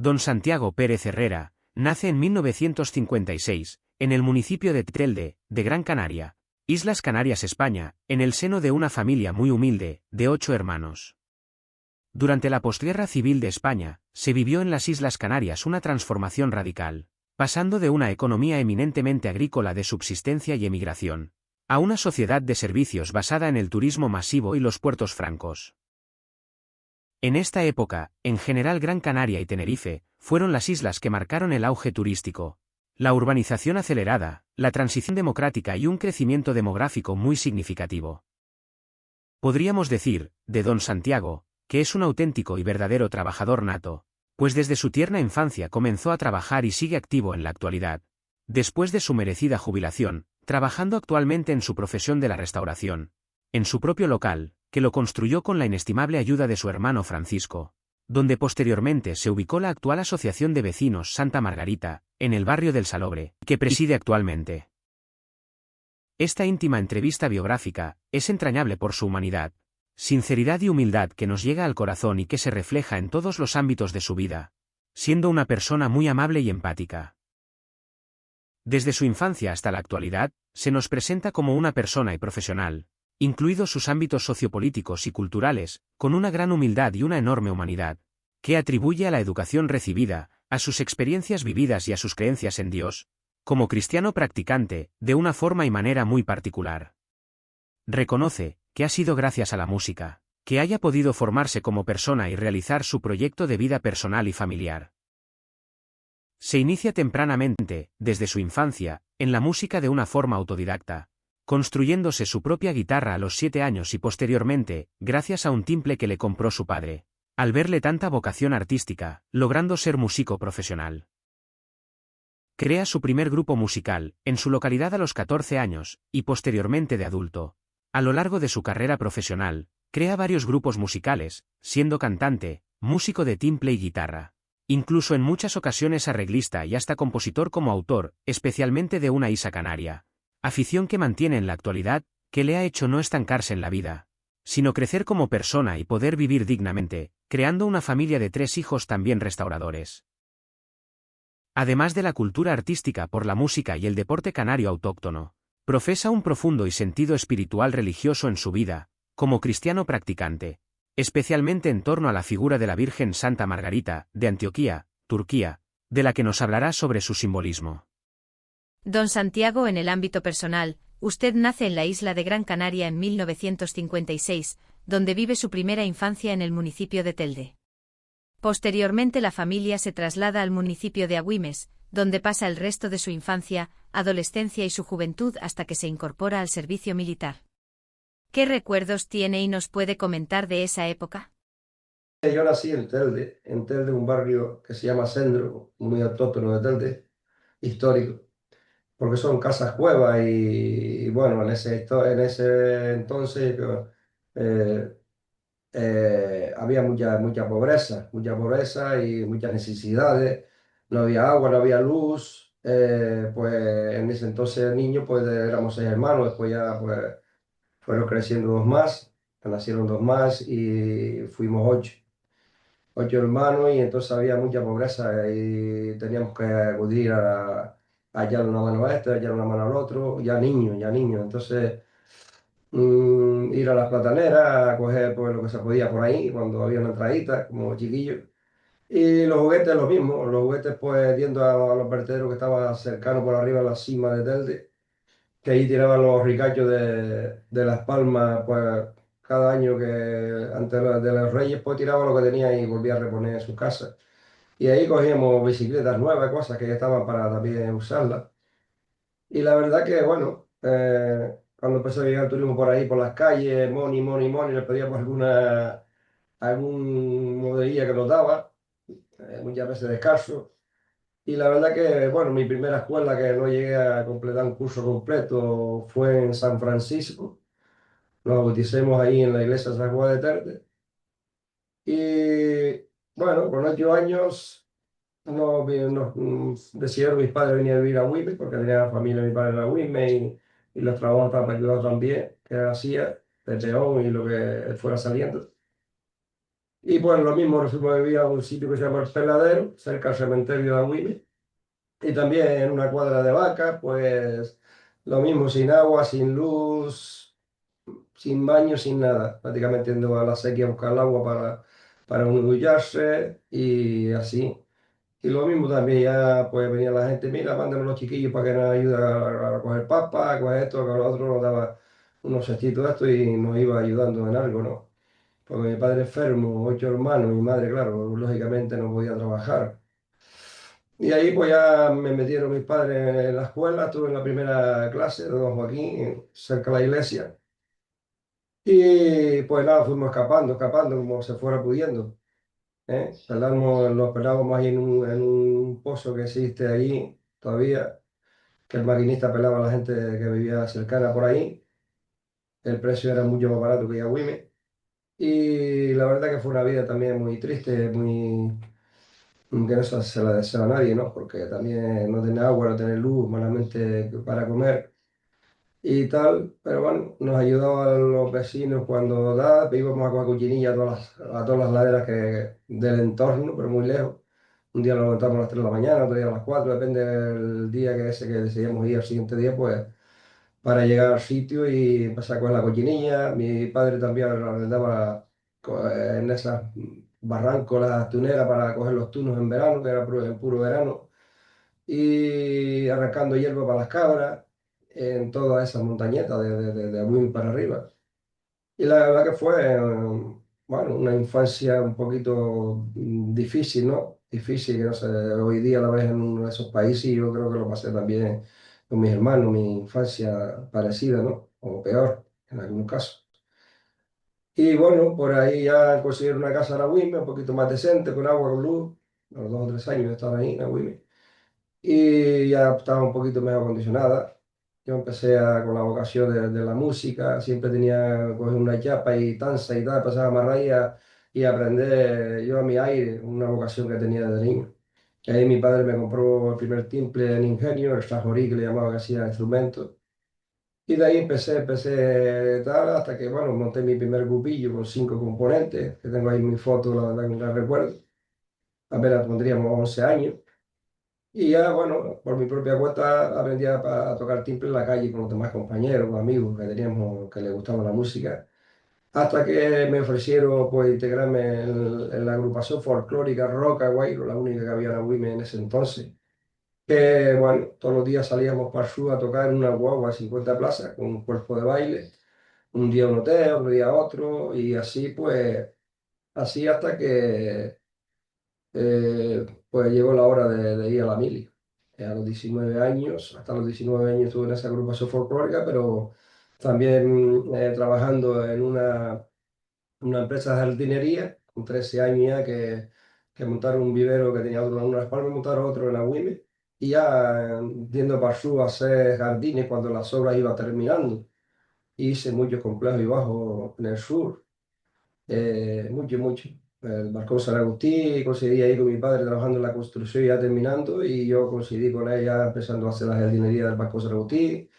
Don Santiago Pérez Herrera, nace en 1956, en el municipio de Telde, de Gran Canaria, Islas Canarias, España, en el seno de una familia muy humilde, de 8 hermanos. Durante la posguerra civil de España, se vivió en las Islas Canarias una transformación radical, pasando de una economía eminentemente agrícola de subsistencia y emigración, a una sociedad de servicios basada en el turismo masivo y los puertos francos. En esta época, en general Gran Canaria y Tenerife, fueron las islas que marcaron el auge turístico, la urbanización acelerada, la transición democrática y un crecimiento demográfico muy significativo. Podríamos decir, de Don Santiago, que es un auténtico y verdadero trabajador nato, pues desde su tierna infancia comenzó a trabajar y sigue activo en la actualidad, después de su merecida jubilación, trabajando actualmente en su profesión de la restauración, en su propio local, que lo construyó con la inestimable ayuda de su hermano Francisco, donde posteriormente se ubicó la actual Asociación de Vecinos Santa Margarita, en el barrio del Salobre, que preside actualmente. Esta íntima entrevista biográfica es entrañable por su humanidad, sinceridad y humildad que nos llega al corazón y que se refleja en todos los ámbitos de su vida, siendo una persona muy amable y empática. Desde su infancia hasta la actualidad, se nos presenta como una persona y profesional, incluidos sus ámbitos sociopolíticos y culturales, con una gran humildad y una enorme humanidad, que atribuye a la educación recibida, a sus experiencias vividas y a sus creencias en Dios, como cristiano practicante, de una forma y manera muy particular. Reconoce que ha sido gracias a la música, que haya podido formarse como persona y realizar su proyecto de vida personal y familiar. Se inicia tempranamente, desde su infancia, en la música de una forma autodidacta, construyéndose su propia guitarra a los 7 años y posteriormente, gracias a un timple que le compró su padre, al verle tanta vocación artística, logrando ser músico profesional. Crea su primer grupo musical, en su localidad a los 14 años, y posteriormente de adulto. A lo largo de su carrera profesional, crea varios grupos musicales, siendo cantante, músico de timple y guitarra. Incluso en muchas ocasiones arreglista y hasta compositor como autor, especialmente de una isla canaria. Afición que mantiene en la actualidad, que le ha hecho no estancarse en la vida, sino crecer como persona y poder vivir dignamente, creando una familia de 3 hijos también restauradores. Además de la cultura artística por la música y el deporte canario autóctono, profesa un profundo y sentido espiritual religioso en su vida, como cristiano practicante, especialmente en torno a la figura de la Virgen Santa Margarita, de Antioquía, Turquía, de la que nos hablará sobre su simbolismo. Don Santiago, en el ámbito personal, usted nace en la isla de Gran Canaria en 1956, donde vive su primera infancia en el municipio de Telde. Posteriormente la familia se traslada al municipio de Agüimes, donde pasa el resto de su infancia, adolescencia y su juventud hasta que se incorpora al servicio militar. ¿Qué recuerdos tiene y nos puede comentar de esa época? Yo nací en Telde, un barrio que se llama Sendro, muy autóctono de Telde, histórico, porque son casas cuevas y bueno, en ese entonces eh, había mucha pobreza y muchas necesidades, no había agua, no había luz, pues en ese entonces el niño pues éramos 6 hermanos, después ya pues fueron creciendo 2 más, nacieron 2 más y fuimos 8 hermanos y entonces había mucha pobreza y teníamos que acudir a echarle una mano a este, a echarle una mano al otro, ya niños. Entonces ir a las plataneras a coger pues, lo que se podía por ahí cuando había una entradita como chiquillos. Y los juguetes lo mismo, los juguetes pues yendo a los vertederos que estaban cercanos por arriba a la cima de Telde, que ahí tiraban los ricachos de Las Palmas, pues cada año que antes de los Reyes, pues tiraba lo que tenía y volvía a reponer en su casa. Y ahí cogíamos bicicletas nuevas, cosas que ya estaban para también usarlas. Y la verdad que, bueno, cuando empezó a llegar el turismo por ahí, por las calles, money, le pedíamos algún modelilla que nos daba, muchas veces descalzo. Y la verdad que, bueno, mi primera escuela que no llegué a completar un curso completo fue en San Francisco. Nos bauticemos ahí en la iglesia de San Juan de Terte. Y bueno, con 8 años decidieron mis padres venir a vivir a Huime, porque tenía familia mi padre en la Huime y los trabajos estaban ayudando también, que hacía, de peón y lo que fuera saliendo. Y pues lo mismo, nos fuimos a vivir a un sitio que se llama El Peladero, cerca del cementerio de Agüime. Y también en una cuadra de vaca, pues lo mismo, sin agua, sin luz, sin baño, sin nada. Prácticamente yendo a la sequía a buscar el agua para uno dullarse y así. Y lo mismo también, ya pues venía la gente, mira, mándame los chiquillos para que nos ayuden a coger papas, a coger esto, a coger lo otro, nos daba unos cestitos de esto y nos iba ayudando en algo, ¿no? Porque mi padre enfermo, 8 hermanos, mi madre, claro, lógicamente no podía trabajar. Y ahí pues ya me metieron mis padres en la escuela, estuve en la primera clase de Don Joaquín, cerca de la iglesia. Y pues nada, fuimos escapando, escapando como se fuera pudiendo. ¿Eh? Nos pelábamos ahí en un pozo que existe allí todavía, que el maquinista pelaba a la gente que vivía cercana por ahí. El precio era mucho más barato que Yagüime. Y la verdad que fue una vida también muy triste, muy que no se la deseo a nadie, ¿no? Porque también no tener agua, no tener luz, malamente para comer y tal. Pero bueno, nos ayudaban los vecinos cuando íbamos a comer cochinilla a todas las laderas del entorno, pero muy lejos. Un día nos levantamos a las 3 de la mañana, otro día a las 4 depende del día que decidíamos ir al siguiente día, pues para llegar al sitio y empezar a coger la cochinilla. Mi padre también arrendaba en esas barrancos las tuneras para coger los tunos en verano, que era en puro verano, y arrancando hierba para las cabras en todas esas montañetas de Abuin para arriba. Y la verdad que fue, bueno, una infancia un poquito difícil, ¿no? Difícil, que no sé, hoy día la ves en uno de esos países y yo creo que lo pasé también con mis hermanos, mi infancia parecida, ¿no? O peor, en algunos casos. Y bueno, por ahí ya conseguí una casa en Agüime, un poquito más decente, con agua, con luz. A los 2 o 3 años de estar ahí en Agüime y ya estaba un poquito mejor acondicionada. Yo empecé con la vocación de la música, siempre tenía que coger una chapa y danza y tal, pasaba más raya y aprender yo a mi aire, una vocación que tenía desde niño. Y ahí mi padre me compró el primer timple en Ingenio, el Sajorí que le llamaba que hacía instrumentos. Y de ahí empecé tal, hasta que, bueno, monté mi primer grupillo con 5 componentes, que tengo ahí mi foto, la verdad que no la recuerdo. Apenas tendríamos 11 años. Y ya, bueno, por mi propia cuenta aprendí a tocar timple en la calle con los demás compañeros, con amigos que teníamos, que les gustaba la música. Hasta que me ofrecieron pues integrarme en la agrupación folclórica Roca Guairo, la única que había en Agüime en ese entonces. Que bueno, todos los días salíamos para sur a tocar en una guagua a 50 plazas con un cuerpo de baile. Un día un hotel, otro día otro, y así pues, así hasta que pues llegó la hora de ir a la mili. A los 19 años, hasta los 19 años estuve en esa agrupación folclórica, pero también trabajando en una empresa de jardinería, con 13 años ya que montaron un vivero que tenía otro en Las Palmas, montaron otro en la Agüime, y ya yendo para sur a hacer jardines cuando las obras iban terminando. Hice muchos complejos y bajos en el sur, mucho, mucho. El barco San Agustín, coincidí ahí con mi padre trabajando en la construcción y ya terminando, y yo coincidí con ella empezando a hacer la jardinería del barco San Agustín,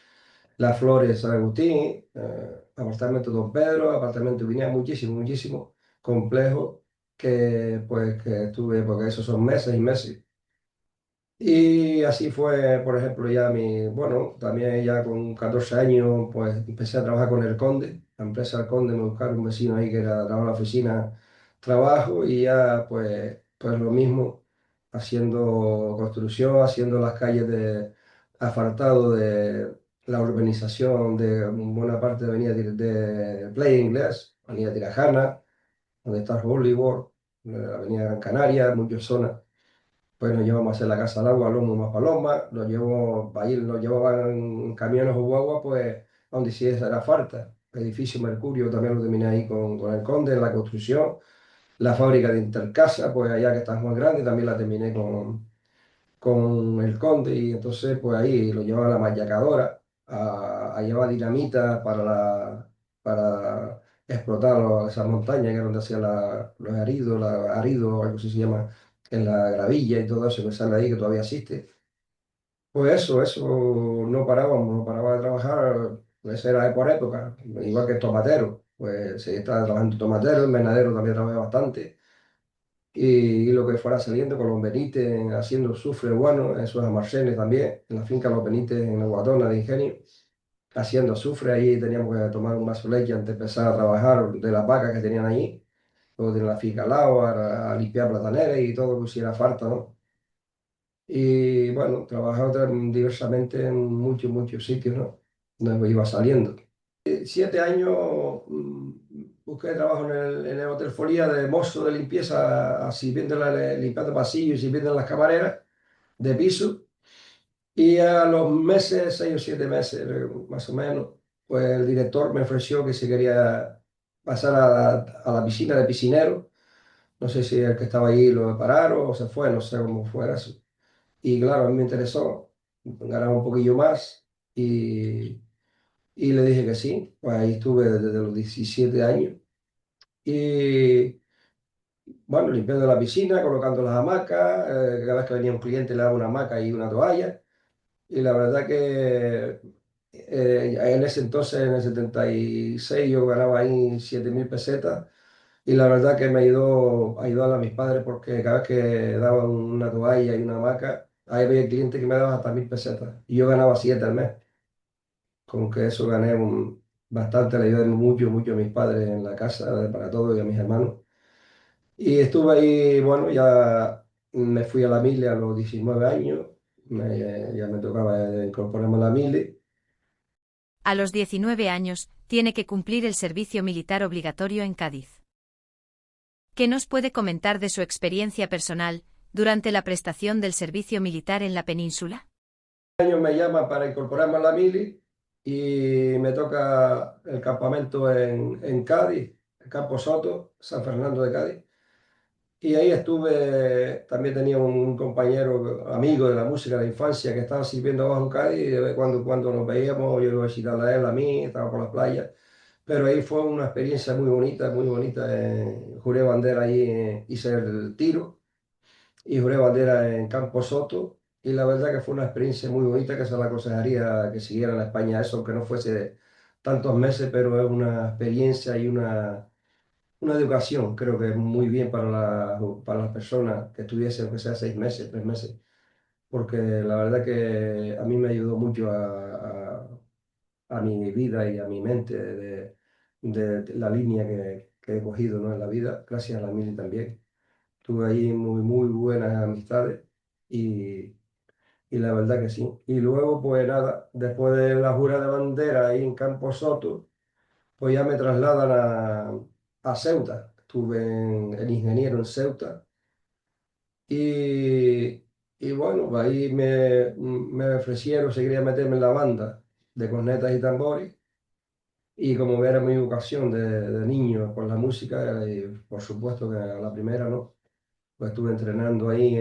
las flores San Agustín, apartamento Don Pedro, apartamento Guinea, muchísimo, muchísimo complejo que estuve, porque esos son meses y meses. Y así fue, por ejemplo, bueno, también ya con 14 años, pues empecé a trabajar con el Conde, la empresa del Conde, me buscaron un vecino ahí que era, trabajaba en la oficina, trabajo y ya pues lo mismo, haciendo construcción, haciendo las calles de asfaltado de la urbanización de buena parte de de Playa Inglés, Avenida Tirajana, donde está Hollywood, la Avenida Gran Canaria, muchas zonas. Pues nos llevamos a hacer la casa al agua, lomo más paloma, nos llevaban en camiones o guagua, pues a donde sí era falta. El edificio Mercurio también lo terminé ahí con el Conde en la construcción. La fábrica de Intercasa, pues allá que está más grande, también la terminé con el Conde y entonces pues ahí lo llevaba a la machacadora a llevar dinamita para explotar esas montañas que es donde hacían los aridos, algo así se llama, en la gravilla y todo eso que sale ahí que todavía existe. Pues eso, no parábamos, no paraba de trabajar, pues era de por época, igual que el tomatero. pues se estaba trabajando en tomatero, en invernadero también trabajé bastante. Y lo que fuera saliendo con los Benítez haciendo azufre, bueno, eso es Amarsenes también, en la finca Los Benítez en la Guadona de Ingenio, haciendo azufre, ahí teníamos que tomar un vaso de leche antes de empezar a trabajar de las vacas que tenían allí, luego de la finca al lado, a limpiar plataneras y todo lo que hiciera falta, ¿no? Y bueno, trabajaba diversamente en muchos, muchos sitios, ¿no? Donde iba saliendo. 7 años busqué trabajo en el Hotel Folía de mozo de limpieza, así viendo limpiando pasillos y viendo las camareras de piso. Y a los meses, 6 o 7 meses más o menos, pues el director me ofreció que si quería pasar a la piscina de piscinero. No sé si el que estaba allí lo pararon o se fue, no sé cómo fuera eso. Y claro, a mí me interesó, ganaba un poquillo más y le dije que sí. Pues ahí estuve desde los 17 años. Y bueno, limpiando la piscina, colocando las hamacas, cada vez que venía un cliente le daba una hamaca y una toalla. Y la verdad que en ese entonces, en el 76 yo ganaba ahí 7.000 pesetas. Y la verdad que me ayudó a ayudar a mis padres porque cada vez que daban una toalla y una hamaca, ahí había clientes que me daban hasta 1.000 pesetas. Y yo ganaba 7 al mes. Con que eso gané bastante, le ayudé mucho, mucho a mis padres en la casa, para todo y a mis hermanos. Y estuve ahí, bueno, ya me fui a la mili a los 19 años, ya me tocaba incorporarme a la mili. A los 19 años, tiene que cumplir el servicio militar obligatorio en Cádiz. ¿Qué nos puede comentar de su experiencia personal durante la prestación del servicio militar en la península? Años me llaman para incorporarme a la mili y me toca el campamento en Cádiz, el Campo Soto, San Fernando de Cádiz. Y ahí estuve, también tenía un compañero, amigo de la música de la infancia que estaba sirviendo abajo en Cádiz y de vez cuando nos veíamos, yo iba a visitarla a él, a mí, estaba por la playa. Pero ahí fue una experiencia muy bonita, muy bonita. Juré bandera ahí, hice el tiro y juré bandera en Campo Soto. Y la verdad que fue una experiencia muy bonita que se la aconsejaría que siguiera en España eso, aunque no fuese tantos meses, pero es una experiencia y una educación, creo que es muy bien para las personas que estuviesen, aunque sea 6 meses, 3 meses, porque la verdad que a mí me ayudó mucho a mi vida y a mi mente de la línea que he cogido, ¿no? En la vida, gracias a la mili también. Tuve ahí muy, muy buenas amistades y, y la verdad que sí. Y luego, pues nada, después de la jura de bandera ahí en Campo Soto, pues ya me trasladan a Ceuta. Estuve en ingeniero en Ceuta y, y bueno, pues ahí me ofrecieron si quería meterme en la banda de cornetas y tambores. Y como era mi vocación de niño por la música, y por supuesto que a la primera no, pues estuve entrenando ahí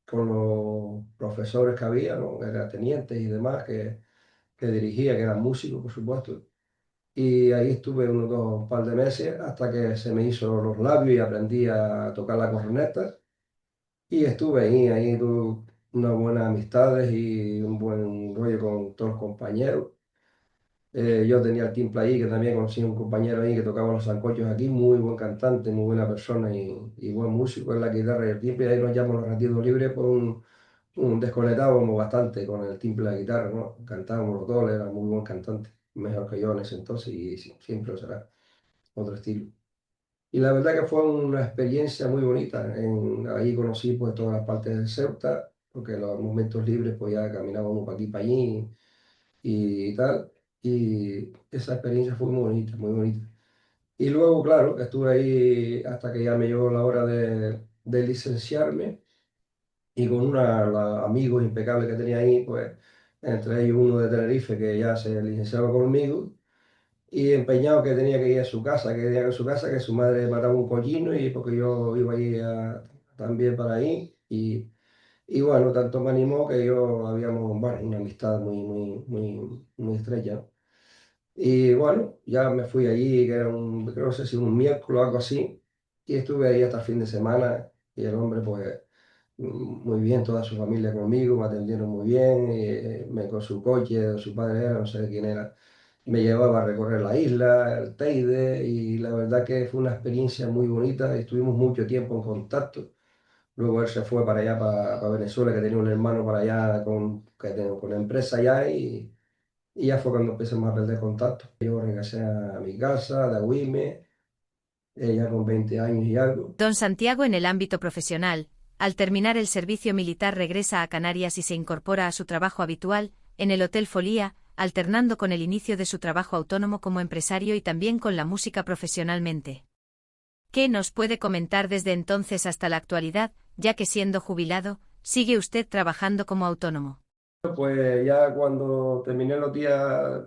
con los profesores que había, ¿no? Que eran tenientes y demás, que dirigía, que eran músicos, por supuesto. Y ahí estuve unos un par de meses hasta que se me hizo los labios y aprendí a tocar la corneta. Y estuve ahí tuve unas buenas amistades y un buen rollo con todos los compañeros. Yo tenía el timple ahí, que también conocí a un compañero ahí que tocaba los zancochos aquí, muy buen cantante, muy buena persona y buen músico en la guitarra y el timple. Y ahí nos llamamos los ratitos libres, pues desconectábamos bastante con el timple de la guitarra, ¿no? Cantábamos los dos, él era muy buen cantante, mejor que yo en ese entonces y siempre lo será, otro estilo. Y la verdad que fue una experiencia muy bonita. Ahí conocí pues todas las partes del Ceuta, porque en los momentos libres pues ya caminábamos para aquí, para allí y tal. Y esa experiencia fue muy bonita, muy bonita. Y luego, claro, estuve ahí hasta que ya me llegó la hora de licenciarme y con amigos impecables que tenía ahí, pues entre ellos uno de Tenerife que ya se licenciaba conmigo y empeñado que tenía que ir a su casa, que tenía que ir a su casa, que su madre mataba un collino y porque yo iba ahí también para ahí. Y bueno, tanto me animó que yo habíamos, bueno, una amistad muy, muy, muy, muy estrecha. Y bueno, ya me fui allí, que era creo no sé si un miércoles o algo así, y estuve ahí hasta el fin de semana. Y el hombre, pues, muy bien, toda su familia conmigo, me atendieron muy bien, con su coche, su padre era, no sé de quién era. Me llevaba a recorrer la isla, el Teide, y la verdad que fue una experiencia muy bonita. Estuvimos mucho tiempo en contacto. Luego él se fue para allá, para Venezuela, que tenía un hermano para allá con empresa allá, y ya fue cuando empezamos a perder contacto. Yo regresé a mi casa, de Agüime, ella con 20 años y algo. Don Santiago en el ámbito profesional, al terminar el servicio militar regresa a Canarias y se incorpora a su trabajo habitual, en el Hotel Folía, alternando con el inicio de su trabajo autónomo como empresario y también con la música profesionalmente. ¿Qué nos puede comentar desde entonces hasta la actualidad, ya que siendo jubilado, sigue usted trabajando como autónomo? Pues ya cuando terminé los días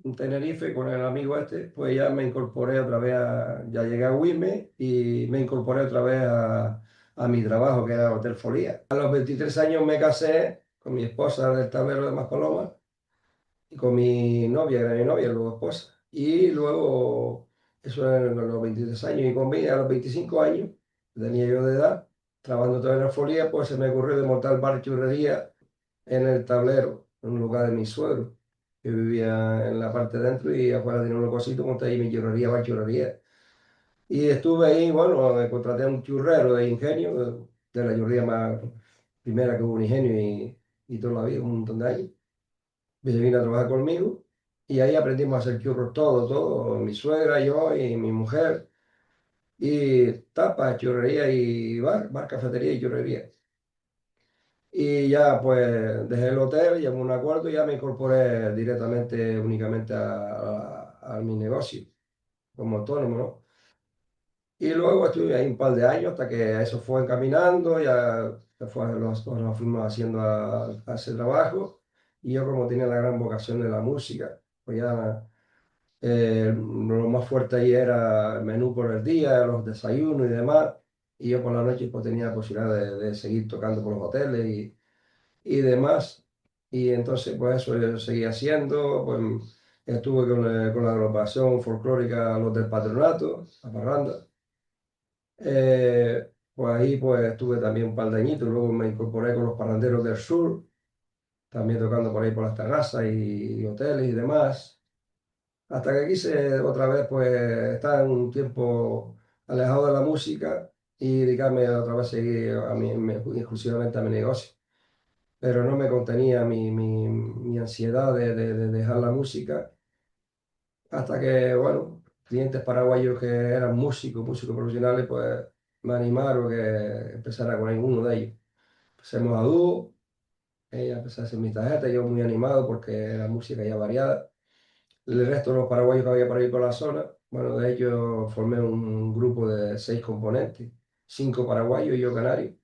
en Tenerife con el amigo este, pues ya me incorporé otra vez ya llegué a Wime y me incorporé otra vez a mi trabajo, que era Hotel Folía. A los 23 años me casé con mi esposa del tablero de Maspalomas y con mi novia, que era mi novia, luego esposa. Y luego, eso era a los 23 años, y con a los 25 años, tenía yo de edad, trabajando todavía en la Folía, pues se me ocurrió de montar bar churrería en el tablero, en un lugar de mi suegro, que vivía en la parte de dentro y afuera tenía un lococito, monté ahí mi churrería, bar churrería. Y estuve ahí, bueno, contraté a un churrero de Ingenio, de la churrería más primera que hubo en Ingenio y toda la vida, un montón de años. Y se vino a trabajar conmigo y ahí aprendimos a hacer churros todo, mi suegra, yo y mi mujer. Y tapas, churrería y bar, cafetería y churrería. Y ya pues dejé el hotel, llamé un acuerdo y ya me incorporé directamente, únicamente a mi negocio como autónomo, ¿no? Y luego estuve ahí un par de años hasta que eso fue encaminando, ya después nos fuimos haciendo a ese trabajo. Y yo como tenía la gran vocación de la música, pues ya lo más fuerte ahí era el menú por el día, los desayunos y demás. Y yo por la noche pues tenía la posibilidad de seguir tocando por los hoteles y demás. Y entonces, pues eso yo seguía haciendo, pues estuve con la agrupación folclórica Los del Patronato, la parranda. Pues ahí pues estuve también un par de añitos, luego me incorporé con los parranderos del sur, también tocando por ahí por las terrazas y hoteles y demás. Hasta que quise otra vez pues estar un tiempo alejado de la música y dedicarme otra vez a seguir exclusivamente a mi negocio, pero no me contenía mi ansiedad de dejar la música, hasta que, bueno, clientes paraguayos que eran músicos profesionales, pues me animaron que empezara con alguno de ellos. Empecemos a dúo, ella empezó a hacer mi tarjeta, yo muy animado porque era música ya variada. El resto de los paraguayos que había por ahí por la zona, bueno, de ellos formé un grupo de 6 componentes, 5 paraguayos y yo canario.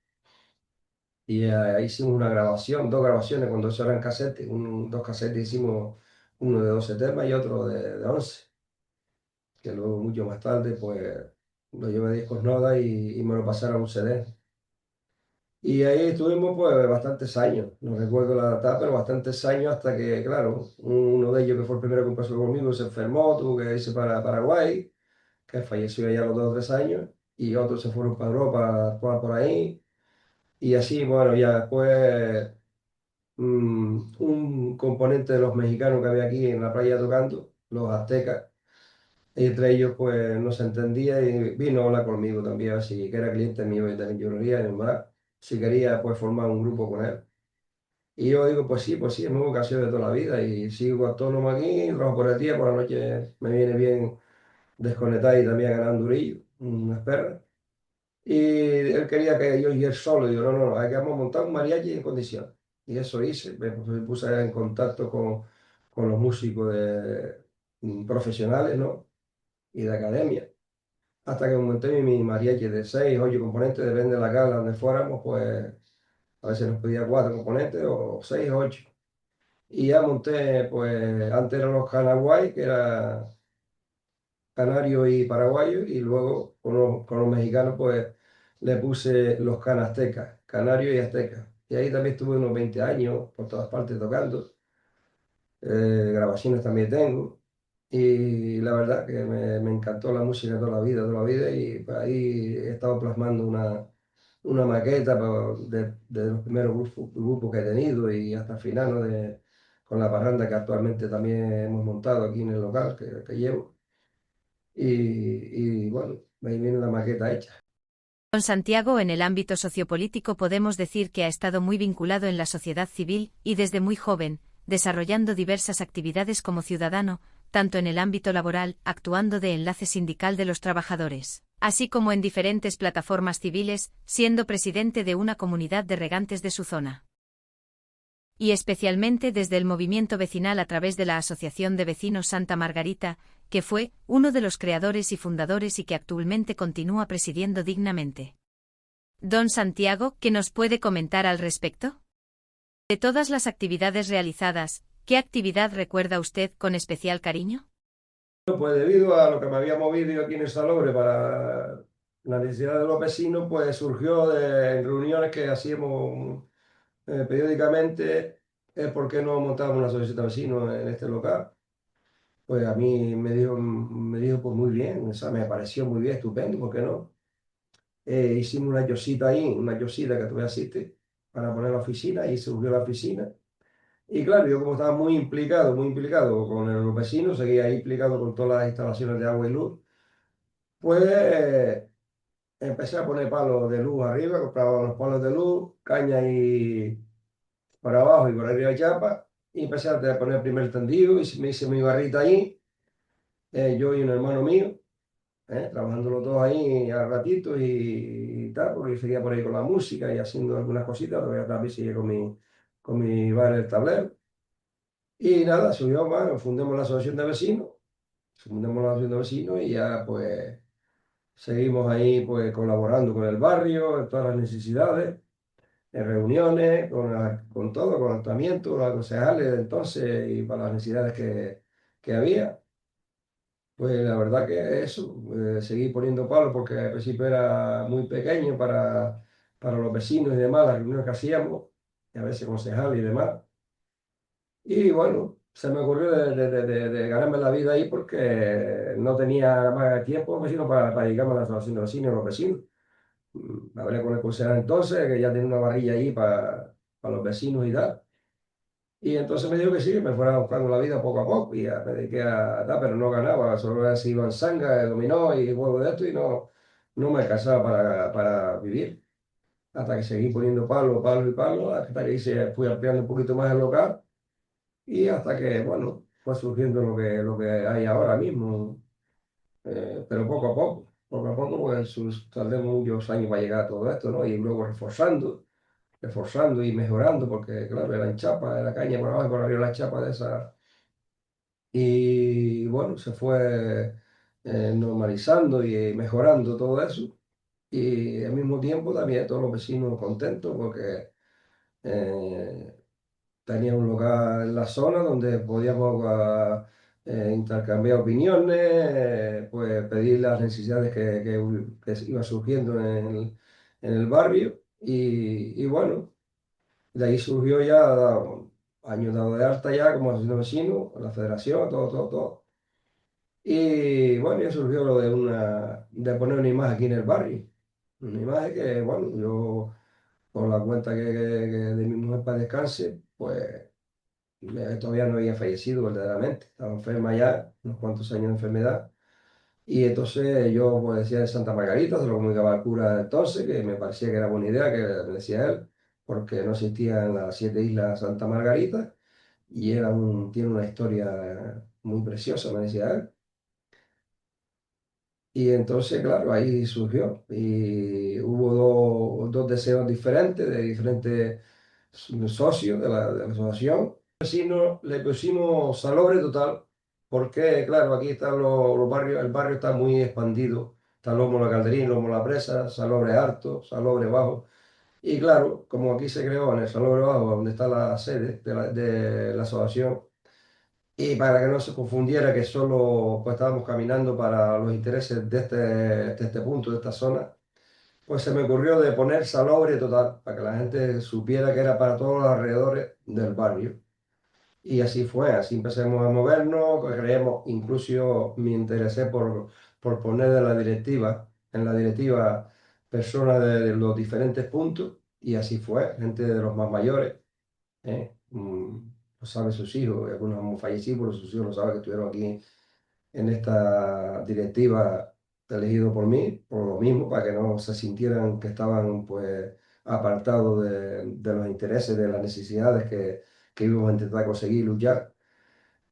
Y ahí hicimos una grabación, 2 grabaciones, cuando eso eran casetes, 2 casetes hicimos uno de 12 temas y otro de 11, que luego mucho más tarde pues lo llevé a Discos Noda y me lo pasaron a un CD. Y ahí estuvimos pues bastantes años, no recuerdo la data, pero bastantes años hasta que, claro, uno de ellos que fue el primero que empezó conmigo se enfermó, tuvo que irse para Paraguay, que falleció ya a los 2 o 3 años, y otros se fueron para Europa a actuar por ahí. Y así, bueno, ya después un componente de los mexicanos que había aquí en la playa tocando, los aztecas, y entre ellos pues no se entendía y vino a hablar conmigo también, así que era cliente mío y también yo lo quería, en verdad, si quería pues formar un grupo con él. Y yo digo, pues sí, es mi vocación de toda la vida y sigo autónomo aquí, trabajo por el día, por la noche me viene bien desconectar y también ganar un durillo, unas perras. Y él quería que yo y él solo, y yo, no, hay que montar un mariachi en condición. Y eso hice, me puse en contacto con los músicos profesionales, ¿no? Y de academia. Hasta que monté mi mariachi de 6, 8 componentes, depende de la gala donde fuéramos, pues a veces nos pedía 4 componentes o 6, 8. Y ya monté, pues antes eran los Canaguay, que era canario y paraguayo, y luego con los mexicanos, pues le puse los canastecas, canario y azteca. Y ahí también estuve unos 20 años por todas partes tocando. Grabaciones también tengo. Y la verdad que me encantó la música toda la vida, y pues, ahí he estado plasmando una maqueta de los primeros grupos que he tenido y hasta el final, ¿no? con la parranda que actualmente también hemos montado aquí en el local que llevo. Y bueno, ahí viene la maqueta hecha. Don Santiago, en el ámbito sociopolítico podemos decir que ha estado muy vinculado en la sociedad civil y desde muy joven, desarrollando diversas actividades como ciudadano, tanto en el ámbito laboral, actuando de enlace sindical de los trabajadores, así como en diferentes plataformas civiles, siendo presidente de una comunidad de regantes de su zona. Y especialmente desde el movimiento vecinal a través de la Asociación de Vecinos Santa Margarita, que fue uno de los creadores y fundadores y que actualmente continúa presidiendo dignamente. Don Santiago, ¿qué nos puede comentar al respecto? De todas las actividades realizadas, ¿qué actividad recuerda usted con especial cariño? Pues debido a lo que me había movido yo aquí en el Salobre para la necesidad de los vecinos, pues surgió de reuniones que hacíamos periódicamente, ¿por qué no montamos una asociación de vecinos en este local? Pues a mí me dijo pues muy bien, o sea, me pareció muy bien, estupendo, ¿por qué no? Hicimos una yosita ahí, una yosita que todavía existe, para poner la oficina, y surgió la oficina. Y claro, yo como estaba muy implicado con los vecinos, seguía ahí implicado con todas las instalaciones de agua y luz, pues empecé a poner palos de luz arriba, compraba los palos de luz, caña y para abajo y por arriba chapa, y empecé a poner el primer tendido y me hice mi barrita ahí, yo y un hermano mío, trabajando los dos ahí a ratitos y tal, porque seguía por ahí con la música y haciendo algunas cositas, todavía también seguía con mi bar el tablero. Y nada, subió más, fundamos la asociación de vecinos, fundamos la asociación de vecinos y ya pues seguimos ahí pues colaborando con el barrio, en todas las necesidades, en reuniones, con todo, con el tratamiento, los concejales de entonces y para las necesidades que había. Pues la verdad que eso, seguí poniendo palos porque al principio era muy pequeño para los vecinos y demás, las reuniones que hacíamos, y a veces concejales y demás. Y bueno, se me ocurrió de ganarme la vida ahí porque no tenía más tiempo sino para dedicarme a la asociación de vecinos y los vecinos. Hablé con el concejal entonces, que ya tenía una barrilla ahí para los vecinos y tal. Y entonces me dijo que sí, que me fuera buscando la vida poco a poco y ya me dediqué a tal, pero no ganaba, solo así iba en sanga, dominó y juego de esto y no me alcanzaba para vivir. Hasta que seguí poniendo palos, palos y palos, hasta que fui ampliando un poquito más el local y hasta que, bueno, fue surgiendo lo que hay ahora mismo, pero poco a poco, pues tardé muchos años para llegar a todo esto, ¿no? Y luego reforzando y mejorando, porque claro, era en chapa, era caña por abajo y por arriba la chapa de esa. Y bueno, se fue normalizando y mejorando todo eso. Y al mismo tiempo también todos los vecinos contentos porque eh, tenía un local en la zona donde podíamos intercambiar opiniones, pues pedir las necesidades que iban surgiendo en el barrio. Y bueno, de ahí surgió ya años dado de alta ya como asesino vecino, la federación, todo, todo, todo. Y bueno, ya surgió lo de poner una imagen aquí en el barrio. Una imagen que, bueno, yo por la cuenta que de mi mujer para descanse, pues todavía no había fallecido verdaderamente. Estaba enferma ya, unos cuantos años de enfermedad. Y entonces yo pues, decía de Santa Margarita, se lo comunicaba al cura entonces, que me parecía que era buena idea, que me decía él, porque no existían las 7 islas Santa Margarita y tiene una historia muy preciosa, me decía él. Y entonces, claro, ahí surgió. Y hubo dos deseos diferentes, de diferentes socios de la asociación. Le pusimos Salobre Total, porque, claro, aquí están los barrios, el barrio está muy expandido. Está Lomo La Calderín, Lomo La Presa, Salobre Alto, Salobre Bajo. Y claro, como aquí se creó en el Salobre Bajo, donde está la sede de la asociación, y para que no se confundiera que solo pues, estábamos caminando para los intereses de este punto, de esta zona, pues se me ocurrió de poner Salobre Total, para que la gente supiera que era para todos los alrededores del barrio. Y así fue, así empezamos a movernos, creemos, incluso yo me interesé por poner en la directiva personas de los diferentes puntos, y así fue, gente de los más mayores, ¿eh? lo saben sus hijos, y algunos han fallecido, pero sus hijos lo saben que estuvieron aquí en esta directiva elegido por mí, por lo mismo, para que no se sintieran que estaban pues apartados de los intereses, de las necesidades que íbamos a intentar conseguir luchar.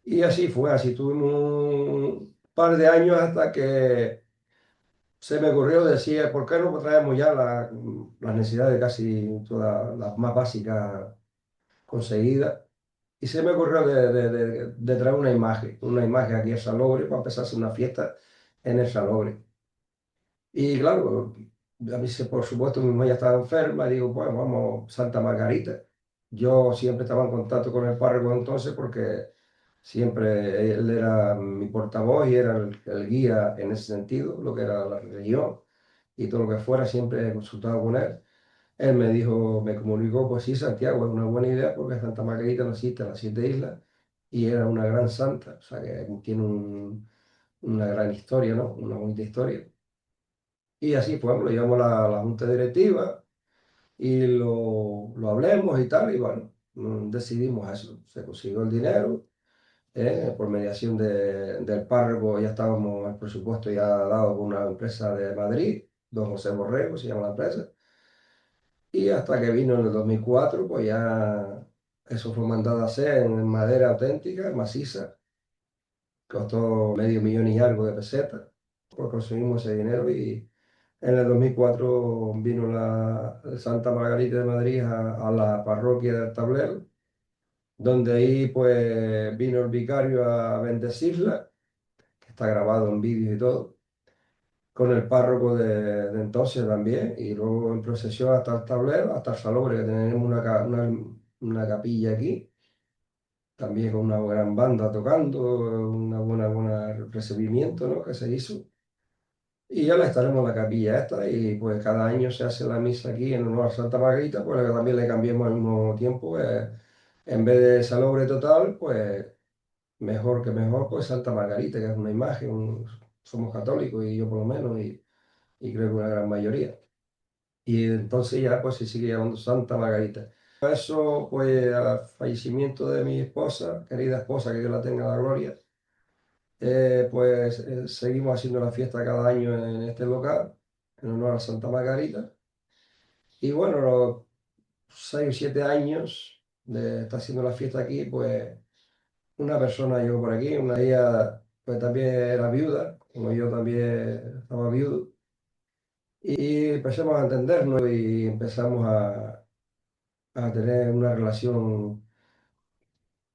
Y así fue, así tuvimos un par de años hasta que se me ocurrió decir, ¿por qué no traemos ya las necesidades de casi todas las más básicas conseguidas? Y se me ocurrió de traer una imagen aquí al Salobre para empezar a hacer una fiesta en el Salobre. Y claro, a mí por supuesto mi mamá ya estaba enferma, y digo, pues vamos, Santa Margarita. Yo siempre estaba en contacto con el párroco entonces porque siempre él era mi portavoz y era el guía en ese sentido, lo que era la religión y todo lo que fuera, siempre he consultado con él. Él me dijo, me comunicó, pues sí, Santiago, es una buena idea porque Santa Margarita no existe en las siete islas y era una gran santa, o sea que tiene una gran historia, ¿no? Una bonita historia. Y así pues lo llevamos a la junta directiva y lo hablemos y tal, y bueno, decidimos eso. Se consiguió el dinero, por mediación del párroco, ya estábamos, el presupuesto ya dado por una empresa de Madrid, Don José Borrego se llama la empresa. Y hasta que vino en el 2004, pues ya eso fue mandado a hacer en madera auténtica, maciza. Costó medio millón y algo de pesetas. Pues conseguimos ese dinero y en el 2004 vino la Santa Margarita de Madrid a la parroquia del Tablero, donde ahí pues vino el vicario a bendecirla, que está grabado en vídeo y todo, con el párroco de entonces también, y luego en procesión hasta el tablero, hasta el salobre, que tenemos una capilla aquí, también con una gran banda tocando, una buena recibimiento, ¿no? Que se hizo. Y ya la estaremos en la capilla esta, y pues cada año se hace la misa aquí en honor a Santa Margarita, pues que también le cambiemos al mismo tiempo, en vez de salobre total, pues mejor que mejor, pues Santa Margarita, que es una imagen, somos católicos y yo por lo menos, y creo que una gran mayoría. Y entonces ya pues se sigue llamando Santa Margarita. Eso pues al fallecimiento de mi esposa, querida esposa, que Dios la tenga en la gloria, pues seguimos haciendo la fiesta cada año en este local, en honor a Santa Margarita. Y bueno, los 6 o 7 años de estar haciendo la fiesta aquí, pues una persona llegó por aquí, una de ellas pues también era viuda, como yo también estaba viudo. Y empezamos a entendernos y empezamos a tener una relación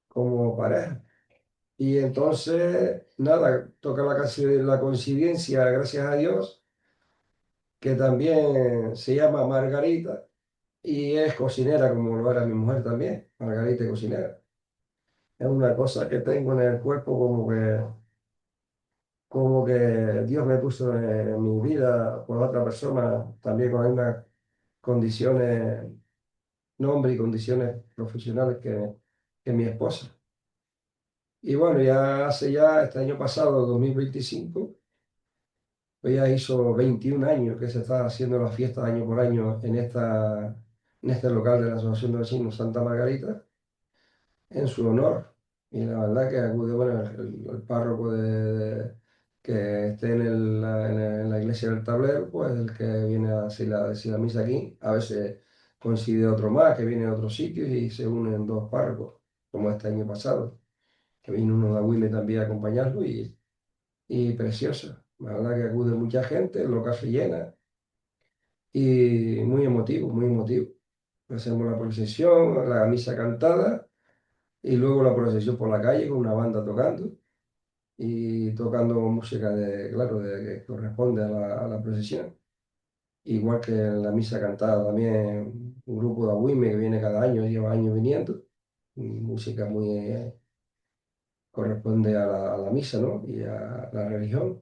como pareja. Y entonces, nada, toca la coincidencia, gracias a Dios, que también se llama Margarita y es cocinera como lo era mi mujer también, Margarita es cocinera. Es una cosa que tengo en el cuerpo como que Dios me puso en mi vida por otra persona, también con unas condiciones, nombre y condiciones profesionales que mi esposa. Y bueno, ya este año pasado, 2025, pues ya hizo 21 años que se está haciendo la fiesta año por año en este local de la Asociación de Vecinos Santa Margarita, en su honor. Y la verdad que acude, bueno, el párroco que esté en la iglesia del tablero, pues el que viene a decir la misa aquí. A veces coincide otro más que viene de otros sitios y se unen dos párrocos, como este año pasado, que vino uno de Agüime también a acompañarlo y preciosa. La verdad que acude mucha gente, el local se llena y muy emotivo, muy emotivo. Hacemos la procesión, la misa cantada y luego la procesión por la calle con una banda tocando y tocando música claro, que corresponde a la procesión. Igual que en la misa cantada también un grupo de Agüime que viene cada año, lleva años viniendo, y música muy corresponde a la misa, ¿no? Y a la religión.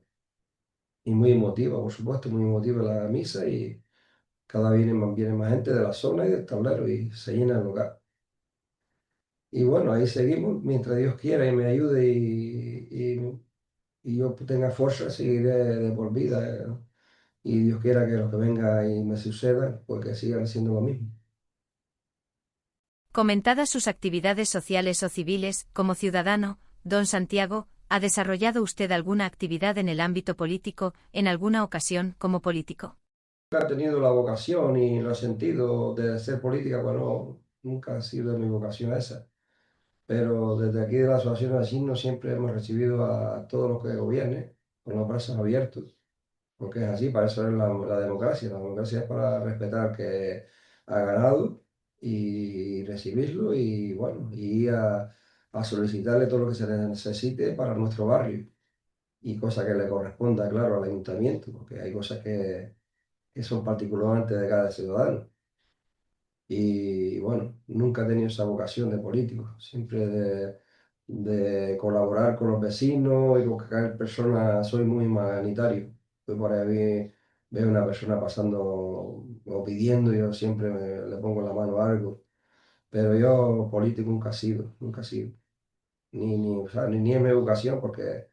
Y muy emotiva, por supuesto, muy emotiva la misa y cada vez viene más gente de la zona y del tablero y se llena el lugar. Y bueno, ahí seguimos, mientras Dios quiera y me ayude y yo tenga fuerza, seguiré de por vida. Y Dios quiera que lo que venga y me suceda, pues que sigan haciendo lo mismo. Comentadas sus actividades sociales o civiles, como ciudadano, don Santiago, ¿ha desarrollado usted alguna actividad en el ámbito político, en alguna ocasión, como político? Nunca he tenido la vocación y lo he sentido de ser política, bueno, nunca ha sido mi vocación esa. Pero desde aquí de la Asociación de Vecinos siempre hemos recibido a todos los que gobiernen con los brazos abiertos, porque es así, para eso es la democracia. La democracia es para respetar que ha ganado y recibirlo y bueno, y ir a solicitarle todo lo que se le necesite para nuestro barrio y cosa que le corresponda, claro, al ayuntamiento, porque hay cosas que son particularmente de cada ciudadano. Y bueno, nunca he tenido esa vocación de político, siempre de colaborar con los vecinos y con cada persona, soy muy humanitario. Yo por ahí veo una persona pasando o pidiendo, yo siempre le pongo la mano a algo. Pero yo político nunca he sido, nunca he sido. O sea, ni es mi vocación porque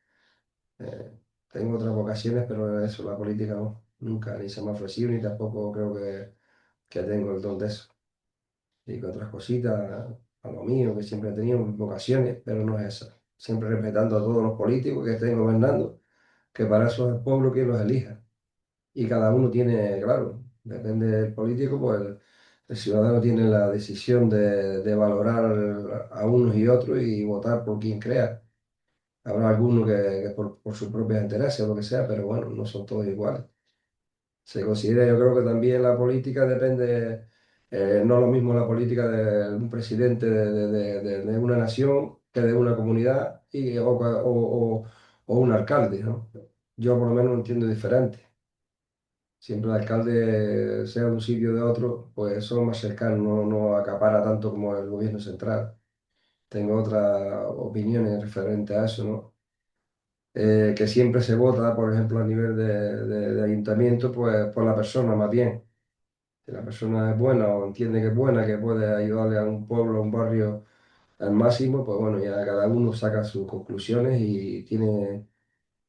eh, tengo otras vocaciones, pero eso, la política no, nunca, ni se me ha ofrecido, ni tampoco creo que tengo el don de eso y con otras cositas a lo mío, que siempre he tenido vocaciones, pero no es esa. Siempre respetando a todos los políticos que estén gobernando, que para eso es el pueblo quien los elija. Y cada uno tiene, claro, depende del político, pues el ciudadano tiene la decisión de valorar a unos y otros y votar por quien crea. Habrá algunos que por sus propios intereses o lo que sea, pero bueno, no son todos iguales. Se considera, yo creo que también la política depende, no es lo mismo la política de un presidente de una nación que de una comunidad o un alcalde, ¿no? Yo por lo menos lo entiendo diferente. Siempre el alcalde, sea de un sitio o de otro, pues son más cercanos, no acapara tanto como el gobierno central. Tengo otras opiniones referentes a eso, ¿no? Que siempre se vota, por ejemplo, a nivel de ayuntamiento, pues por la persona más bien. Si la persona es buena o entiende que es buena, que puede ayudarle a un pueblo, a un barrio al máximo, pues bueno, ya cada uno saca sus conclusiones y tiene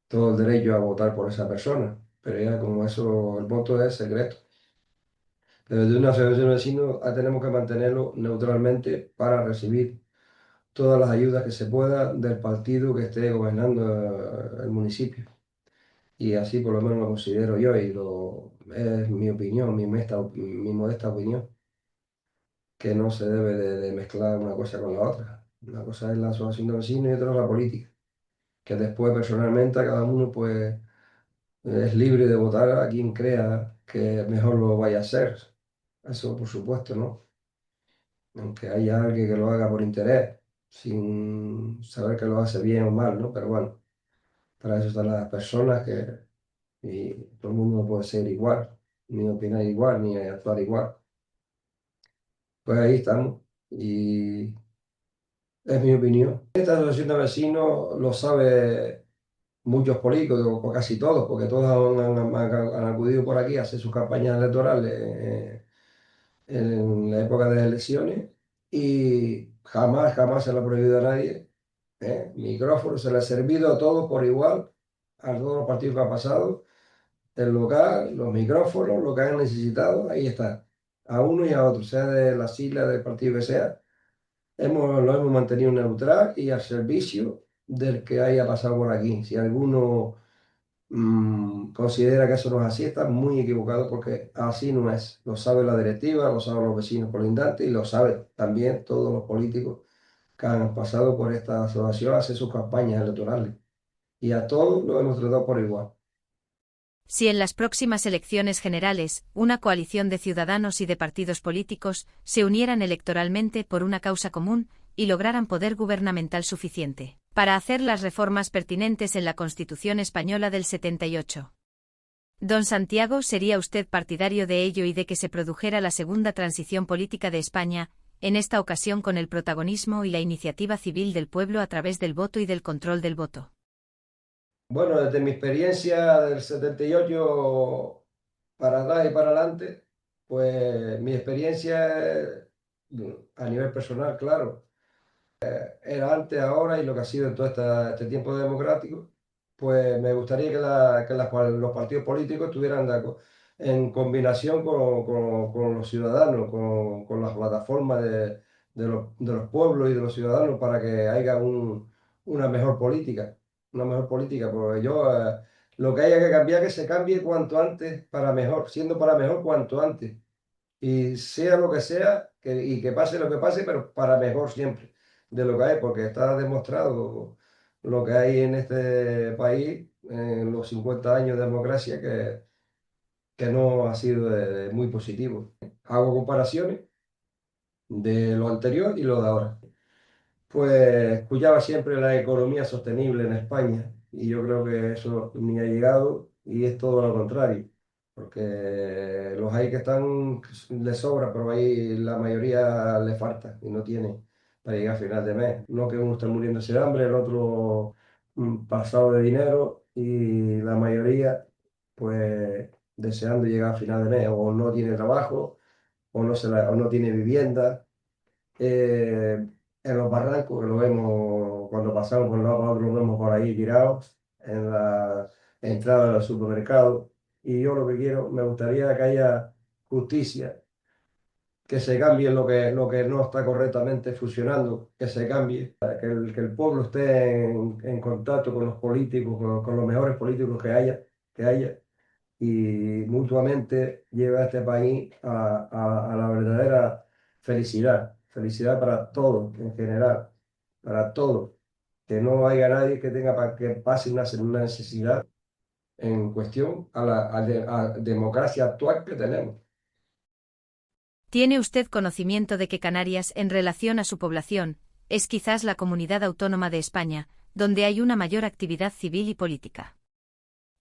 todo el derecho a votar por esa persona. Pero ya como eso, el voto es secreto. Pero desde una asociación de vecinos tenemos que mantenerlo neutralmente para recibir todas las ayudas que se pueda del partido que esté gobernando el municipio. Y así por lo menos lo considero yo y es mi opinión, mi modesta opinión, que no se debe de mezclar una cosa con la otra. Una cosa es la asociación de vecinos y otra es la política, que después personalmente a cada uno pues es libre de votar a quien crea que mejor lo vaya a hacer. Eso por supuesto, ¿no? Aunque haya alguien que lo haga por interés, sin saber que lo hace bien o mal, ¿no? Pero bueno, para eso están las personas y todo el mundo no puede ser igual, ni opinar igual, ni actuar igual. Pues ahí estamos. Y es mi opinión. Esta asociación de vecinos lo sabe muchos políticos, o casi todos, porque todos han acudido por aquí a hacer sus campañas electorales en la época de las elecciones y jamás se lo ha prohibido a nadie. Micrófono se le ha servido a todos por igual, a todos los partidos que han pasado, el local, los micrófonos, lo que han necesitado, ahí está, a uno y a otro, sea de la sigla del partido que sea. Lo hemos mantenido neutral y al servicio del que haya pasado por aquí. Si alguno considera que eso no es así, está muy equivocado porque así no es. Lo sabe la directiva, lo saben los vecinos colindantes y lo saben también todos los políticos que han pasado por esta asociación a hacer sus campañas electorales. Y a todos los hemos tratado por igual. Si en las próximas elecciones generales, una coalición de ciudadanos y de partidos políticos se unieran electoralmente por una causa común y lograran poder gubernamental suficiente para hacer las reformas pertinentes en la Constitución española del 78. Don Santiago, ¿sería usted partidario de ello y de que se produjera la segunda transición política de España, en esta ocasión con el protagonismo y la iniciativa civil del pueblo a través del voto y del control del voto? Bueno, desde mi experiencia del 78 para atrás y para adelante, pues mi experiencia a nivel personal, claro, era antes, ahora y lo que ha sido en todo este tiempo democrático, pues me gustaría que los partidos políticos estuvieran en combinación con los ciudadanos, con las plataformas de los pueblos y de los ciudadanos para que haya una mejor política, porque lo que haya que cambiar, que se cambie cuanto antes para mejor, siendo para mejor cuanto antes, y sea lo que sea, y que pase lo que pase, pero para mejor siempre de lo que hay, porque está demostrado lo que hay en este país en los 50 años de democracia que no ha sido muy positivo. Hago comparaciones de lo anterior y lo de ahora. Pues escuchaba siempre la economía sostenible en España y yo creo que eso ni ha llegado y es todo lo contrario, porque los hay que están, les sobra, pero ahí la mayoría le falta y no tiene para llegar a final de mes. No que uno esté muriéndose de hambre, el otro pasado de dinero y la mayoría pues deseando llegar a final de mes o no tiene trabajo o no tiene vivienda eh, en los barrancos, que lo vemos cuando pasamos por un lado para otro, lo vemos por ahí tirados en la entrada del supermercado. Y yo lo que quiero, me gustaría que haya justicia, que se cambie lo que no está correctamente funcionando, que se cambie, que el pueblo esté en contacto con los políticos, con los mejores políticos que haya y mutuamente lleva a este país a la verdadera felicidad, felicidad para todos en general, para todos, que no haya nadie que tenga para que pase una necesidad en cuestión a democracia actual que tenemos. ¿Tiene usted conocimiento de que Canarias, en relación a su población, es quizás la comunidad autónoma de España, donde hay una mayor actividad civil y política?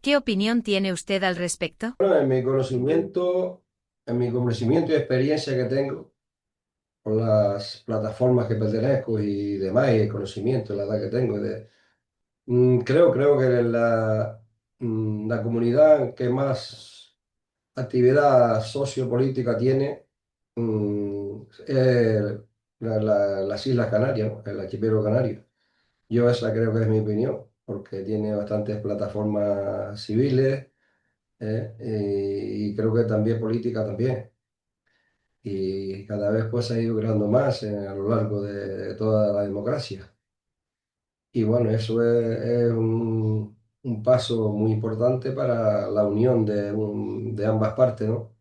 ¿Qué opinión tiene usted al respecto? Bueno, en mi conocimiento y experiencia que tengo con las plataformas que pertenezco y demás, y el conocimiento, la edad que tengo, creo que la comunidad que más actividad sociopolítica tiene es las Islas Canarias, ¿no? El archipiélago canario. Yo esa creo que es mi opinión, porque tiene bastantes plataformas civiles y creo que también política también. Y cada vez pues se ha ido creando más a lo largo de toda la democracia. Y bueno, eso es un paso muy importante para la unión de ambas partes, ¿no?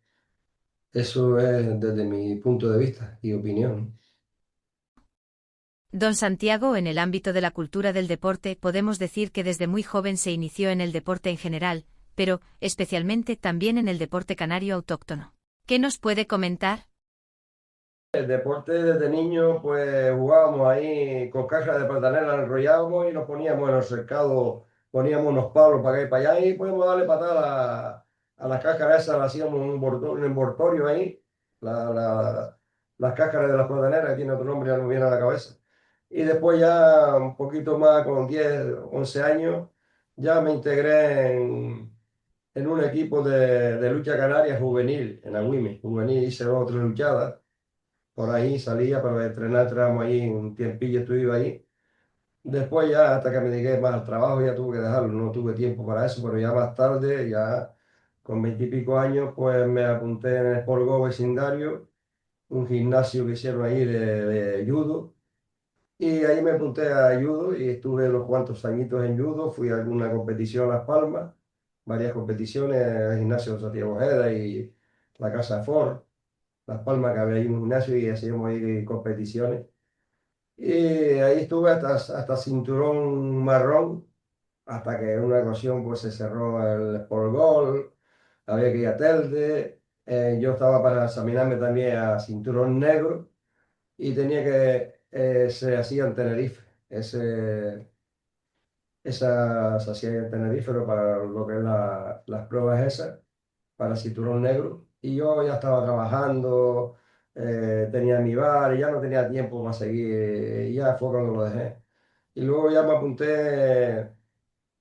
Eso es desde mi punto de vista y opinión. Don Santiago, en el ámbito de la cultura del deporte, podemos decir que desde muy joven se inició en el deporte en general, pero, especialmente, también en el deporte canario autóctono. ¿Qué nos puede comentar? El deporte desde niño, pues jugábamos ahí con cajas de platanera, enrollábamos y nos poníamos en el cercado, poníamos unos palos para acá y para allá y podíamos darle patada a las cáscaras esas, le hacíamos un envoltorio ahí, la, la- las cáscaras de las plataneras, que tiene otro nombre, ya no me viene a la cabeza. Y después ya un poquito más, con 10 11 años, ya me integré en un equipo de lucha canaria juvenil, en Agüime, juvenil, hice dos o tres luchadas por ahí salía para entrenar, entrenamos ahí un tiempillo, estuve ahí. Después ya, hasta que me dediqué más al trabajo, ya tuve que dejarlo, no tuve tiempo para eso, pero ya más tarde, ya con 20 y pico años, pues me apunté en el Sport Go vecindario, un gimnasio que hicieron ahí de judo, y ahí me apunté a judo y estuve unos cuantos añitos en judo, fui a alguna competición a Las Palmas, varias competiciones, el gimnasio de Santiago Ojeda y la Casa Ford. Las Palmas, que había ahí un gimnasio y hacíamos ahí competiciones. Y ahí estuve hasta cinturón marrón, hasta que en una ocasión pues se cerró el Sport Gold, había que ir a Telde. Yo estaba para examinarme también a cinturón negro y tenía que, se hacía en Tenerife. Esa se hacía en Tenerife, pero para lo que es las pruebas esas para cinturón negro. Y yo ya estaba trabajando, tenía mi bar y ya no tenía tiempo para seguir. Y ya fue cuando lo dejé. Y luego ya me apunté,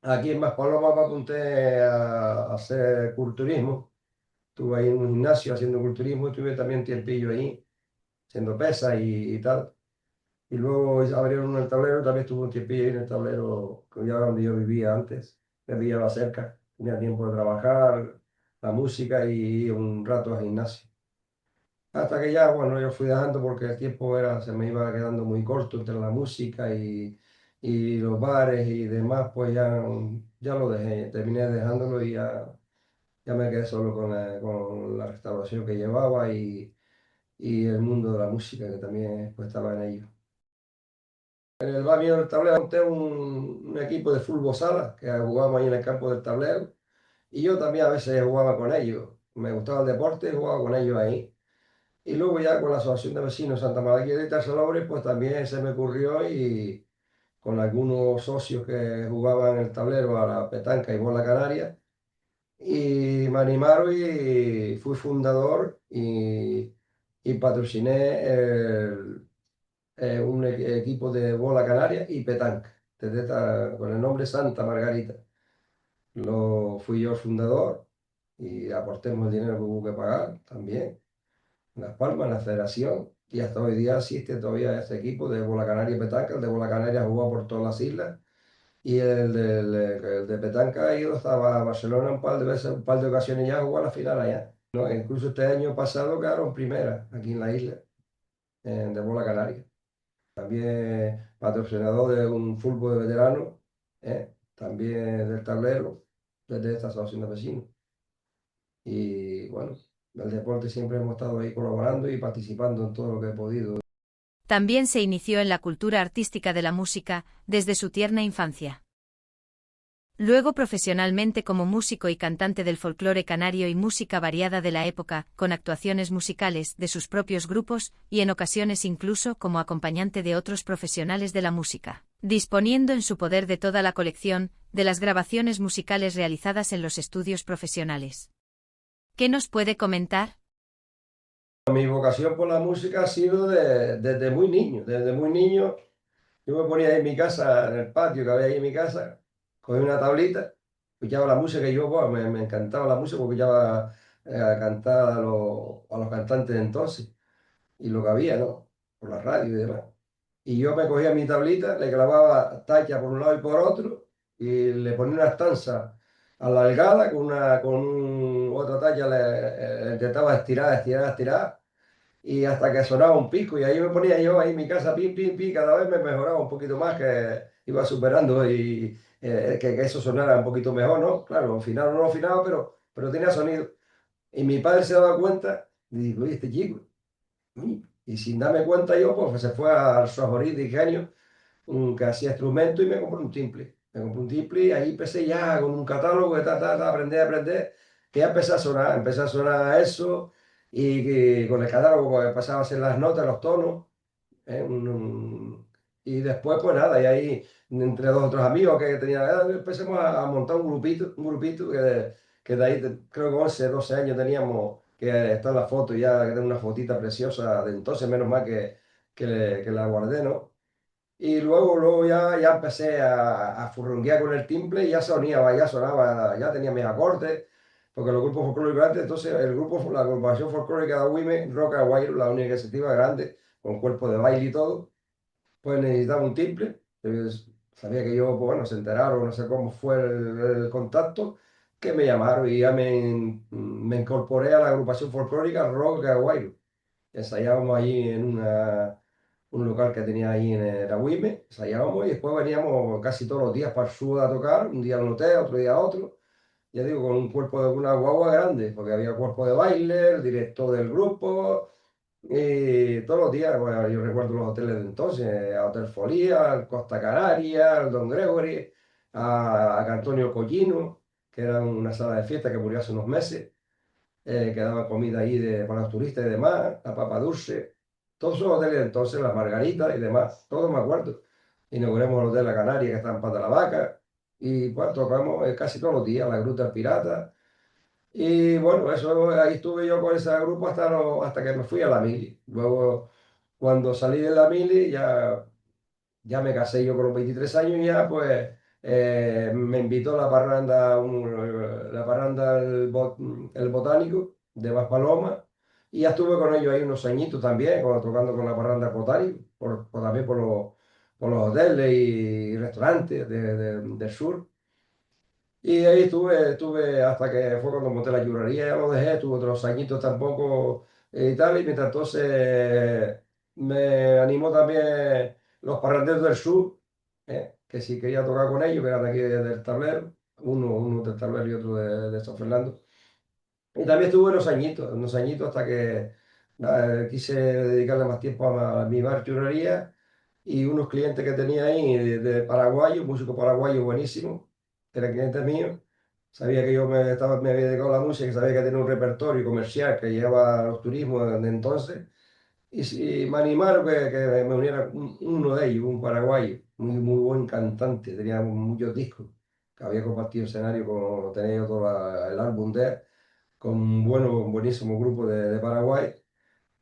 aquí en Maspalomas me apunté a hacer culturismo. Estuve ahí en un gimnasio haciendo culturismo, estuve también un tiempillo ahí, haciendo pesas y tal. Y luego abrieron el tablero, también estuve un tiempillo ahí en el tablero, que ya donde yo vivía antes, me pillaba cerca, tenía tiempo de trabajar, la música y un rato al gimnasio. Hasta que ya, bueno, yo fui dejando porque el tiempo se me iba quedando muy corto entre la música y los bares y demás, pues ya lo dejé, terminé dejándolo y ya me quedé solo con la restauración que llevaba y el mundo de la música que también pues, estaba en ello. En el barrio del Tablero monté un equipo de fútbol sala que jugábamos ahí en el campo del Tablero y yo también a veces jugaba con ellos. Me gustaba el deporte y jugaba con ellos ahí. Y luego ya con la Asociación de Vecinos Santa Margarita y Tarsalobre, pues también se me ocurrió y con algunos socios que jugaban en el tablero a la petanca y bola canaria, y me animaron y fui fundador y patrociné equipo de bola canaria y petanca, con el nombre Santa Margarita. Fui yo el fundador y aportemos el dinero que hubo que pagar también. Las Palmas, la federación, y hasta hoy día existe todavía este equipo de Bola Canaria y Petanca. El de Bola Canaria jugó por todas las islas y el de Petanca ha ido hasta Barcelona un par de veces, un par de ocasiones ya, jugó a la final allá. ¿No? Incluso este año pasado quedaron primera aquí en la isla de Bola Canaria. También patrocinador de un fútbol de veteranos, también del tablero, desde esta asociación de vecinos. Y bueno, el deporte siempre hemos estado ahí colaborando y participando en todo lo que he podido. También se inició en la cultura artística de la música, desde su tierna infancia. Luego profesionalmente como músico y cantante del folclore canario y música variada de la época, con actuaciones musicales de sus propios grupos y en ocasiones incluso como acompañante de otros profesionales de la música, disponiendo en su poder de toda la colección de las grabaciones musicales realizadas en los estudios profesionales. ¿Qué nos puede comentar? Mi vocación por la música ha sido desde muy niño. Desde muy niño yo me ponía ahí en mi casa, en el patio que había ahí en mi casa, cogía una tablita, escuchaba la música y yo bueno, me encantaba la música porque escuchaba a cantar a los cantantes de entonces y lo que había, ¿no? Por la radio y demás. Y yo me cogía mi tablita, le clavaba tacha por un lado y por otro, y le ponía una estanza alargada con otra tacha, le intentaba estirar, estirar, estirar, y hasta que sonaba un pico, y ahí me ponía yo ahí en mi casa, pim, pim, pim, cada vez me mejoraba un poquito más, que iba superando y que eso sonara un poquito mejor, ¿no? Claro, al final no lo afinaba, pero tenía sonido. Y mi padre se daba cuenta, y digo, oye, este chico. Y sin darme cuenta yo, pues se fue al Sojorí de Ingenio, que hacía instrumentos y me compró un timple. Me compré un timple y ahí empecé ya con un catálogo de aprender, aprender, que ya empecé a sonar eso y que con el catálogo pues, empezaba a hacer las notas, los tonos. Y después pues nada, y ahí entre dos otros amigos que tenía, empecemos a montar un grupito que de ahí creo que 11 12 años teníamos, que está en la foto ya, que tengo una fotita preciosa de entonces, menos mal que la guardé, ¿no? Y luego ya empecé a furrunguear con el timple y ya sonaba, ya sonaba, ya tenía mis acordes, porque los grupos folclóricos antes, entonces la agrupación folclórica de Agüime, Roca Guairo, la única iniciativa grande, con cuerpo de baile y todo, pues necesitaba un timple. Sabía que yo, pues bueno, se enteraron, no sé cómo fue el contacto, que me llamaron y ya me incorporé a la agrupación folclórica Roca Guairo. Ensayábamos allí en un local que tenía ahí en el Agüime, ensayábamos y después veníamos casi todos los días para el sur a tocar, un día en un hotel, otro día a otro, ya digo, con un cuerpo de una guagua grande, porque había cuerpo de baile, el director del grupo, y todos los días, bueno, yo recuerdo los hoteles de entonces, a Hotel Folía, al Costa Canaria, al Don Gregory, a Antonio Collino, que era una sala de fiesta que murió hace unos meses, que daba comida ahí para los turistas y demás, la papa dulce, todos esos hoteles entonces, las margaritas y demás, todos me acuerdo. Inauguramos el Hotel La Canaria que está en Pata de la Vaca y pues tocamos casi todos los días la Gruta del Pirata. Y bueno, eso, ahí estuve yo con ese grupo hasta que me fui a la mili. Luego, cuando salí de la mili, ya me casé yo con los 23 años y ya pues me invitó la parranda, la parranda el Botánico de Maspalomas y ya estuve con ellos ahí unos añitos también, tocando con la parranda Botánico, también por los hoteles y restaurantes del sur. Y ahí estuve hasta que fue cuando monté la churrería, ya lo dejé, estuve otros añitos tampoco y tal, y mientras entonces me animó también los Parranderos del Sur, que si quería tocar con ellos, que eran de aquí del tablero, uno del tablero y otro de San Fernando. Y también estuve unos añitos hasta que quise dedicarle más tiempo a mi bar churrería y unos clientes que tenía ahí de paraguayo, músico paraguayo buenísimo, que era cliente mío. Sabía que me había dedicado a la música, y sabía que tenía un repertorio comercial que llegaba a los turismos de entonces. Y, me animaron que me uniera uno de ellos, un paraguayo, muy buen cantante, tenía muchos discos, que había compartido escenario con, tenía yo todo el álbum de él con un buenísimo grupo de Paraguay.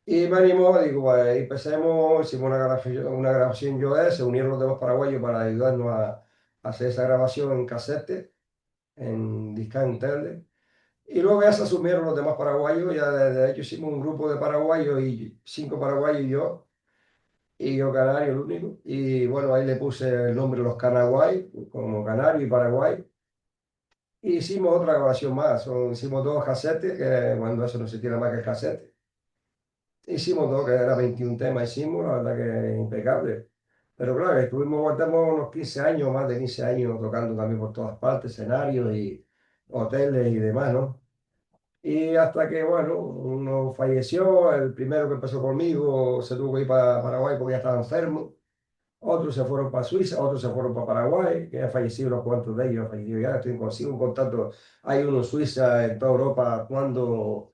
Y me animó, digo, pues empecemos, hicimos una grabación yo se unieron los demás paraguayos para ayudarnos a hacer esa grabación en casete, en Discán Tele. Y luego ya se asumieron los demás paraguayos, ya de hecho hicimos un grupo de paraguayos y 5 paraguayos y yo canario el único. Y bueno, ahí le puse el nombre Los Canaguay, como Canario y Paraguay. Y hicimos otra grabación más, hicimos 2 casetes, que cuando eso no se tiene más que el casete. Hicimos dos, que era 21 temas, hicimos, la verdad que impecable. Pero claro, estuvimos, aguantamos unos 15 años, más de 15 años tocando también por todas partes, escenarios y hoteles y demás, ¿no? Y hasta que, bueno, uno falleció, el primero que empezó conmigo se tuvo que ir para Paraguay porque ya estaba enfermo. Otros se fueron para Suiza, otros se fueron para Paraguay, que han fallecido unos cuantos de ellos, han fallecido ya, estoy consigo en contacto. Hay uno en Suiza, en toda Europa, actuando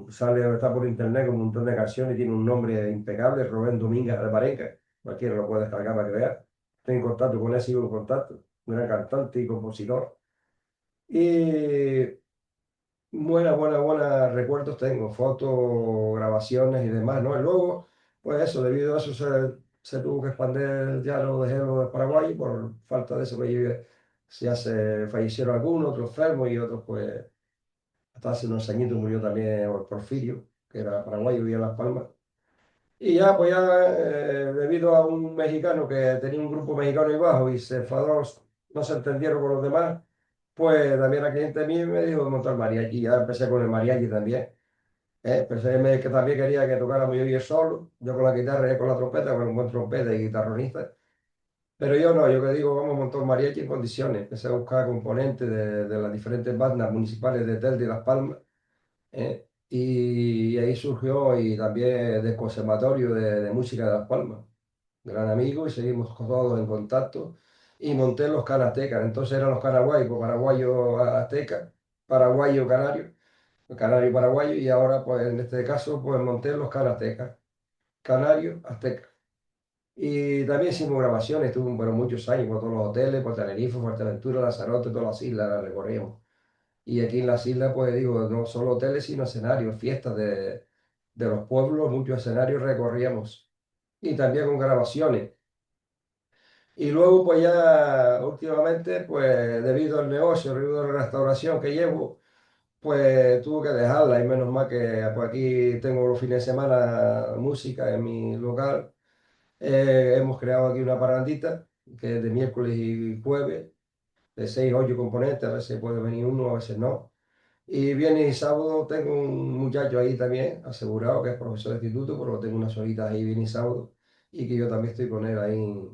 sale, está por internet con un montón de canciones, tiene un nombre impecable, Rubén Domínguez de Parenca, cualquiera lo puede descargar para que vea. Estoy en contacto con él, sigo en contacto, un gran cantante y compositor. Y buenos recuerdos tengo, fotos, grabaciones y demás, ¿no? Y luego, pues eso, debido a eso se tuvo que expandir, ya lo dejé lo de Paraguay por falta de eso, que ya se fallecieron algunos, otros enfermos y otros, pues, hasta hace unos añitos murió también Porfirio, que era paraguayo, vivía en Las Palmas. Y ya, pues ya, debido a un mexicano que tenía un grupo mexicano y bajo y se enfadó, no se entendieron con los demás, pues también la cliente mío me dijo de montar mariachi. Ya empecé con el mariachi también. Pensé que también quería que tocara yo y él solo, yo con la guitarra y él con la trompeta, con un buen trompeta y guitarronista. Pero yo no, yo que digo, vamos a montar un mariachi en condiciones. Empecé a buscar componentes de las diferentes bandas municipales de Telde y Las Palmas. Y ahí surgió y también del Conservatorio de Música de Las Palmas, gran amigo, y seguimos todos en contacto. Y monté los canastecas, entonces eran los canaguayos, pues paraguayo azteca, paraguayo canario, canario paraguayo, y ahora pues en este caso pues monté los canastecas, canario azteca. Y también hicimos grabaciones, estuve pero muchos años por todos los hoteles, por Tenerife, Fuerteventura, Lanzarote, todas las islas las recorrimos. Y aquí en las islas, pues digo, no solo hoteles, sino escenarios, fiestas de los pueblos, muchos escenarios recorríamos. Y también con grabaciones. Y luego, pues ya últimamente, pues debido al negocio, debido a la restauración que llevo, pues tuve que dejarla. Y menos mal que pues, aquí tengo los fines de semana música en mi local. Hemos creado aquí una parrandita, que es de miércoles y jueves, de 6 a 8 componentes. A veces puede venir uno, a veces no. Y viernes y sábado tengo un muchacho ahí también, asegurado, que es profesor de instituto, pero tengo unas horitas ahí viernes y sábado, y que yo también estoy con él ahí.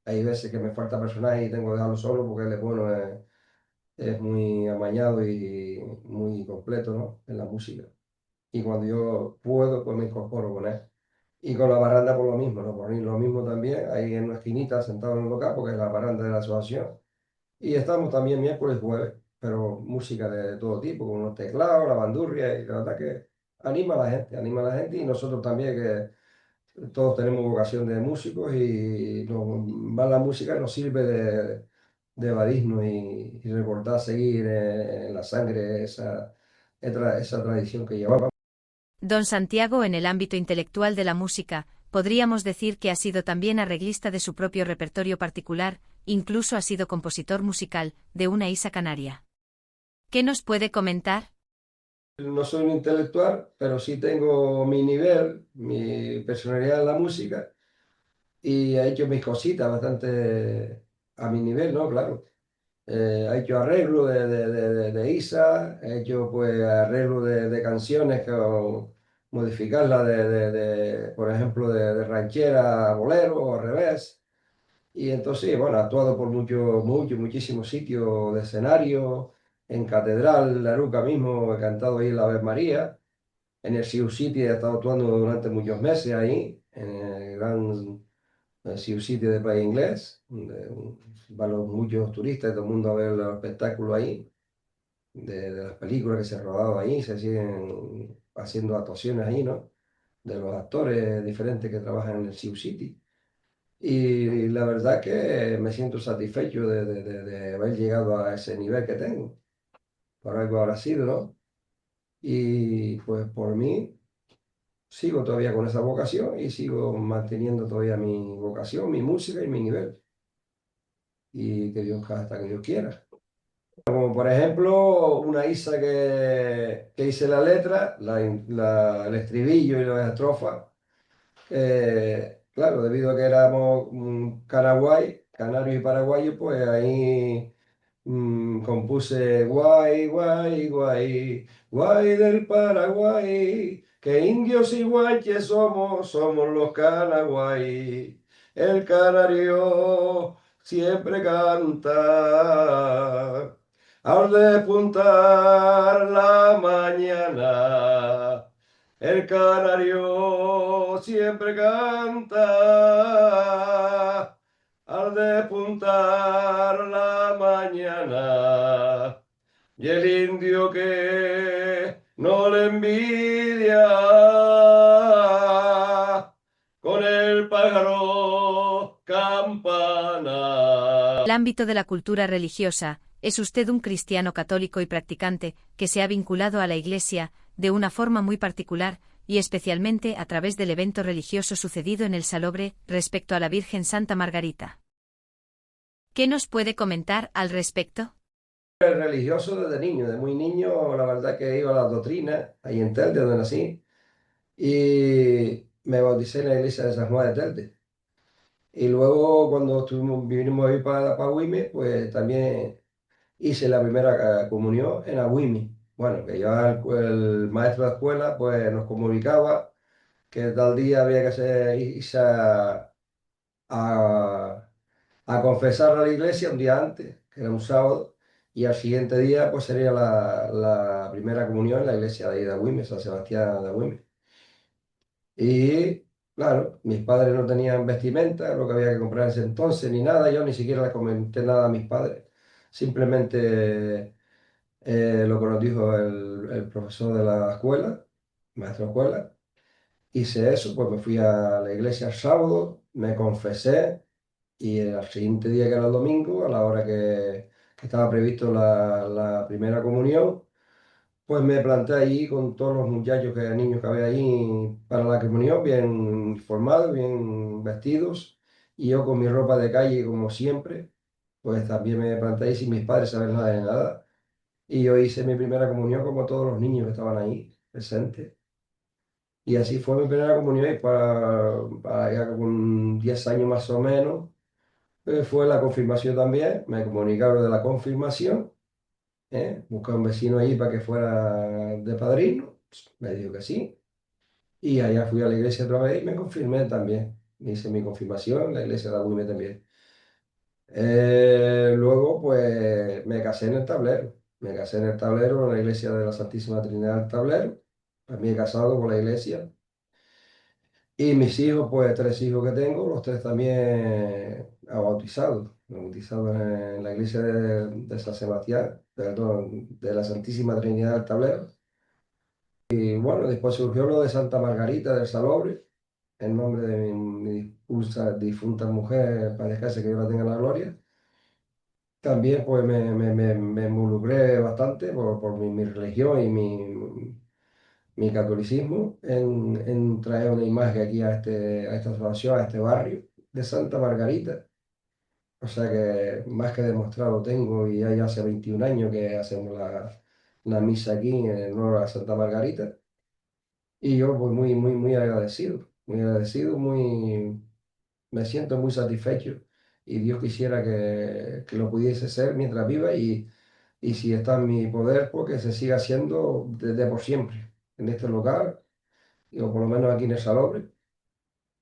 Hay veces que me falta personal y tengo que dejarlo solo porque él es bueno, es muy amañado y muy completo, ¿no? En la música. Y cuando yo puedo, pues me incorporo con él. Y con la baranda por lo mismo, ¿no? Por lo mismo también, ahí en una esquinita sentado en el local, porque es la baranda de la asociación. Y estamos también miércoles y jueves, pero música de todo tipo, con unos teclados, la bandurria, y la verdad que anima a la gente y nosotros también que todos tenemos vocación de músicos y más la música nos sirve de evadirnos y recordar, seguir en la sangre esa tradición que llevamos. Don Santiago, en el ámbito intelectual de la música, podríamos decir que ha sido también arreglista de su propio repertorio particular, incluso ha sido compositor musical, de una isa canaria. ¿Qué nos puede comentar? No soy un intelectual, pero sí tengo mi nivel, mi personalidad en la música y he hecho mis cositas bastante a mi nivel, ¿no? Claro. He hecho arreglo de Isa, he hecho pues arreglo de canciones modificarla por ejemplo, de ranchera a bolero o al revés. Y entonces, bueno, he actuado por muchísimos sitios de escenario, en Catedral, La Aruca mismo, he cantado ahí en la Ave María, en el Sioux City he estado actuando durante muchos meses ahí, en el gran Sioux City de Playa Inglés, donde van muchos turistas y todo el mundo a ver los espectáculos ahí, de las películas que se han rodado ahí, se siguen haciendo actuaciones ahí, ¿no? De los actores diferentes que trabajan en el Sioux City. Y la verdad que me siento satisfecho de haber llegado a ese nivel que tengo. Por algo habrá sido, ¿no? Y pues por mí sigo todavía con esa vocación y sigo manteniendo todavía mi vocación, mi música y mi nivel. Y que Dios, hasta que Dios quiera. Como por ejemplo, una Isa que hice la letra, el estribillo y las estrofas. Claro, debido a que éramos canarios y paraguayos, pues ahí compuse guay, guay, guay, guay del Paraguay, que indios y guanches somos, somos los canaguay. El canario siempre canta al despuntar la mañana. El canario siempre canta al despuntar la mañana. Y el indio que no le envidia con el pájaro campana. El ámbito de la cultura religiosa, es usted un cristiano católico y practicante, que se ha vinculado a la Iglesia, de una forma muy particular, y especialmente a través del evento religioso sucedido en el Salobre, respecto a la Virgen Santa Margarita. ¿Qué nos puede comentar al respecto? Religioso desde niño, de muy niño, la verdad que iba a las doctrinas, ahí en Telde, donde nací, y me bauticé en la iglesia de San Juan de Telde. Y luego cuando vinimos a ir para Huime, pues también hice la primera comunión en Agüimi. Bueno, que ya el maestro de escuela pues nos comunicaba que tal día había que irse a- a confesar a la iglesia un día antes, que era un sábado, y al siguiente día pues sería la primera comunión en la iglesia de ahí de Agüimi, San Sebastián de Agüimi. Y claro, mis padres no tenían vestimenta, lo que había que comprar en ese entonces, ni nada, yo ni siquiera les comenté nada a mis padres. Simplemente lo que nos dijo el profesor de la escuela, maestro de escuela. Hice eso, pues me fui a la iglesia el sábado, me confesé y al siguiente día, que era el domingo, a la hora que estaba previsto la primera comunión, pues me planté allí con todos los muchachos, niños que había ahí para la comunión, bien formados, bien vestidos, y yo con mi ropa de calle como siempre, pues también me planté ahí sin mis padres saber nada de nada. Y yo hice mi primera comunión como todos los niños que estaban ahí presentes. Y así fue mi primera comunión y para ya con 10 años más o menos, fue la confirmación también. Me comunicaron de la confirmación, busqué un vecino ahí para que fuera de padrino. Me dijo que sí. Y allá fui a la iglesia otra vez y me confirmé también. Hice mi confirmación en la iglesia de Agüime también. Luego, pues me casé en el tablero. Me casé en el tablero, en la iglesia de la Santísima Trinidad del Tablero. También casado con la iglesia. Y mis hijos, pues 3 hijos que tengo, los 3 también bautizados. Bautizados en la iglesia de San Sebastián, perdón, de la Santísima Trinidad del Tablero. Y bueno, después surgió lo de Santa Margarita del Salobre, en nombre de mi difunta mujer, para descanse, que Dios la tenga en la gloria. También pues me involucré bastante por mi religión y mi catolicismo en traer una imagen aquí a esta asociación, a este barrio de Santa Margarita. O sea que más que demostrado tengo y ya hace 21 años que hacemos la misa aquí en honor a Santa Margarita. Y yo pues muy agradecido, me siento muy satisfecho y Dios quisiera que lo pudiese ser mientras viva y si está en mi poder, pues que se siga haciendo desde por siempre en este lugar o por lo menos aquí en el Salobre,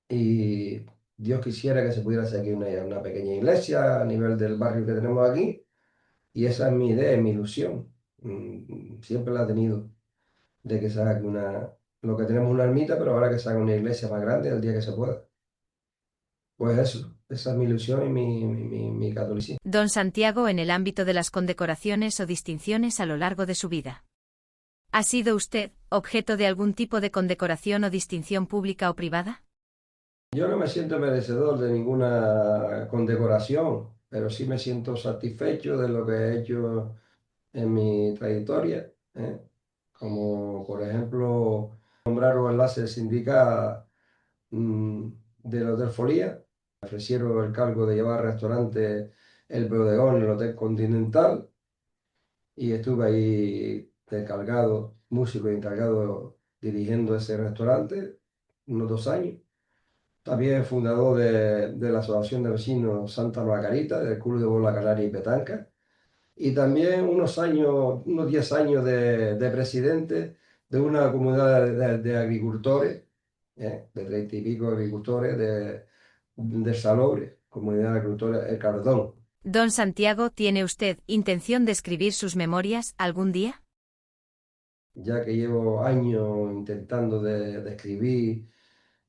y Dios quisiera que se pudiera hacer aquí una pequeña iglesia a nivel del barrio que tenemos aquí, y esa es mi idea, mi ilusión. Siempre la he tenido, de que se haga aquí lo que tenemos una ermita, pero ahora que se haga una iglesia más grande el día que se pueda. Pues eso, esa es mi ilusión y mi catolicismo. Don Santiago en el ámbito de las condecoraciones o distinciones a lo largo de su vida. ¿Ha sido usted objeto de algún tipo de condecoración o distinción pública o privada? Yo no me siento merecedor de ninguna condecoración, pero sí me siento satisfecho de lo que he hecho en mi trayectoria, ¿eh? Como por ejemplo nombrar un enlace sindical mm, del Hotel Folía. Me ofrecieron el cargo de llevar restaurante El Bodegón en el Hotel Continental y estuve ahí de encargado, músico y encargado dirigiendo ese restaurante unos 2 años. También fundador de la Asociación de Vecinos Santa Margarita, del Club de Bola Canaria y Petanca. Y también unos 10 años de presidente de una comunidad de agricultores, de 30 y pico agricultores de Salobre, comunidad de agricultores El Cardón. Don Santiago, ¿tiene usted intención de escribir sus memorias algún día? Ya que llevo años intentando de escribir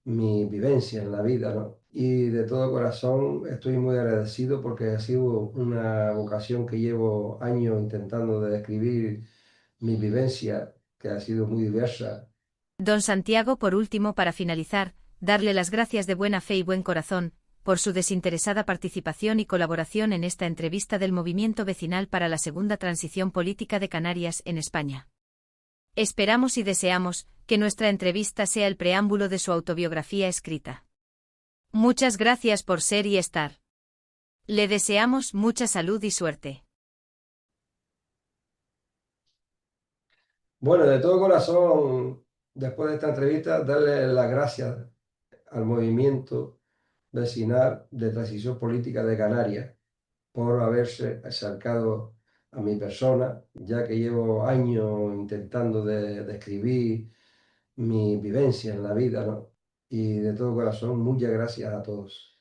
mi vivencia en la vida, ¿no? Y de todo corazón estoy muy agradecido porque ha sido una vocación que llevo años intentando de describir mi vivencia, que ha sido muy diversa. Don Santiago, por último, para finalizar, darle las gracias de buena fe y buen corazón, por su desinteresada participación y colaboración en esta entrevista del Movimiento Vecinal para la Segunda Transición Política de Canarias en España. Esperamos y deseamos que nuestra entrevista sea el preámbulo de su autobiografía escrita. Muchas gracias por ser y estar. Le deseamos mucha salud y suerte. Bueno, de todo corazón, después de esta entrevista, darle las gracias al movimiento vecinal de transición política de Canarias por haberse acercado a mi persona, ya que llevo años intentando de escribir mi vivencia en la vida, ¿no? Y de todo corazón, muchas gracias a todos.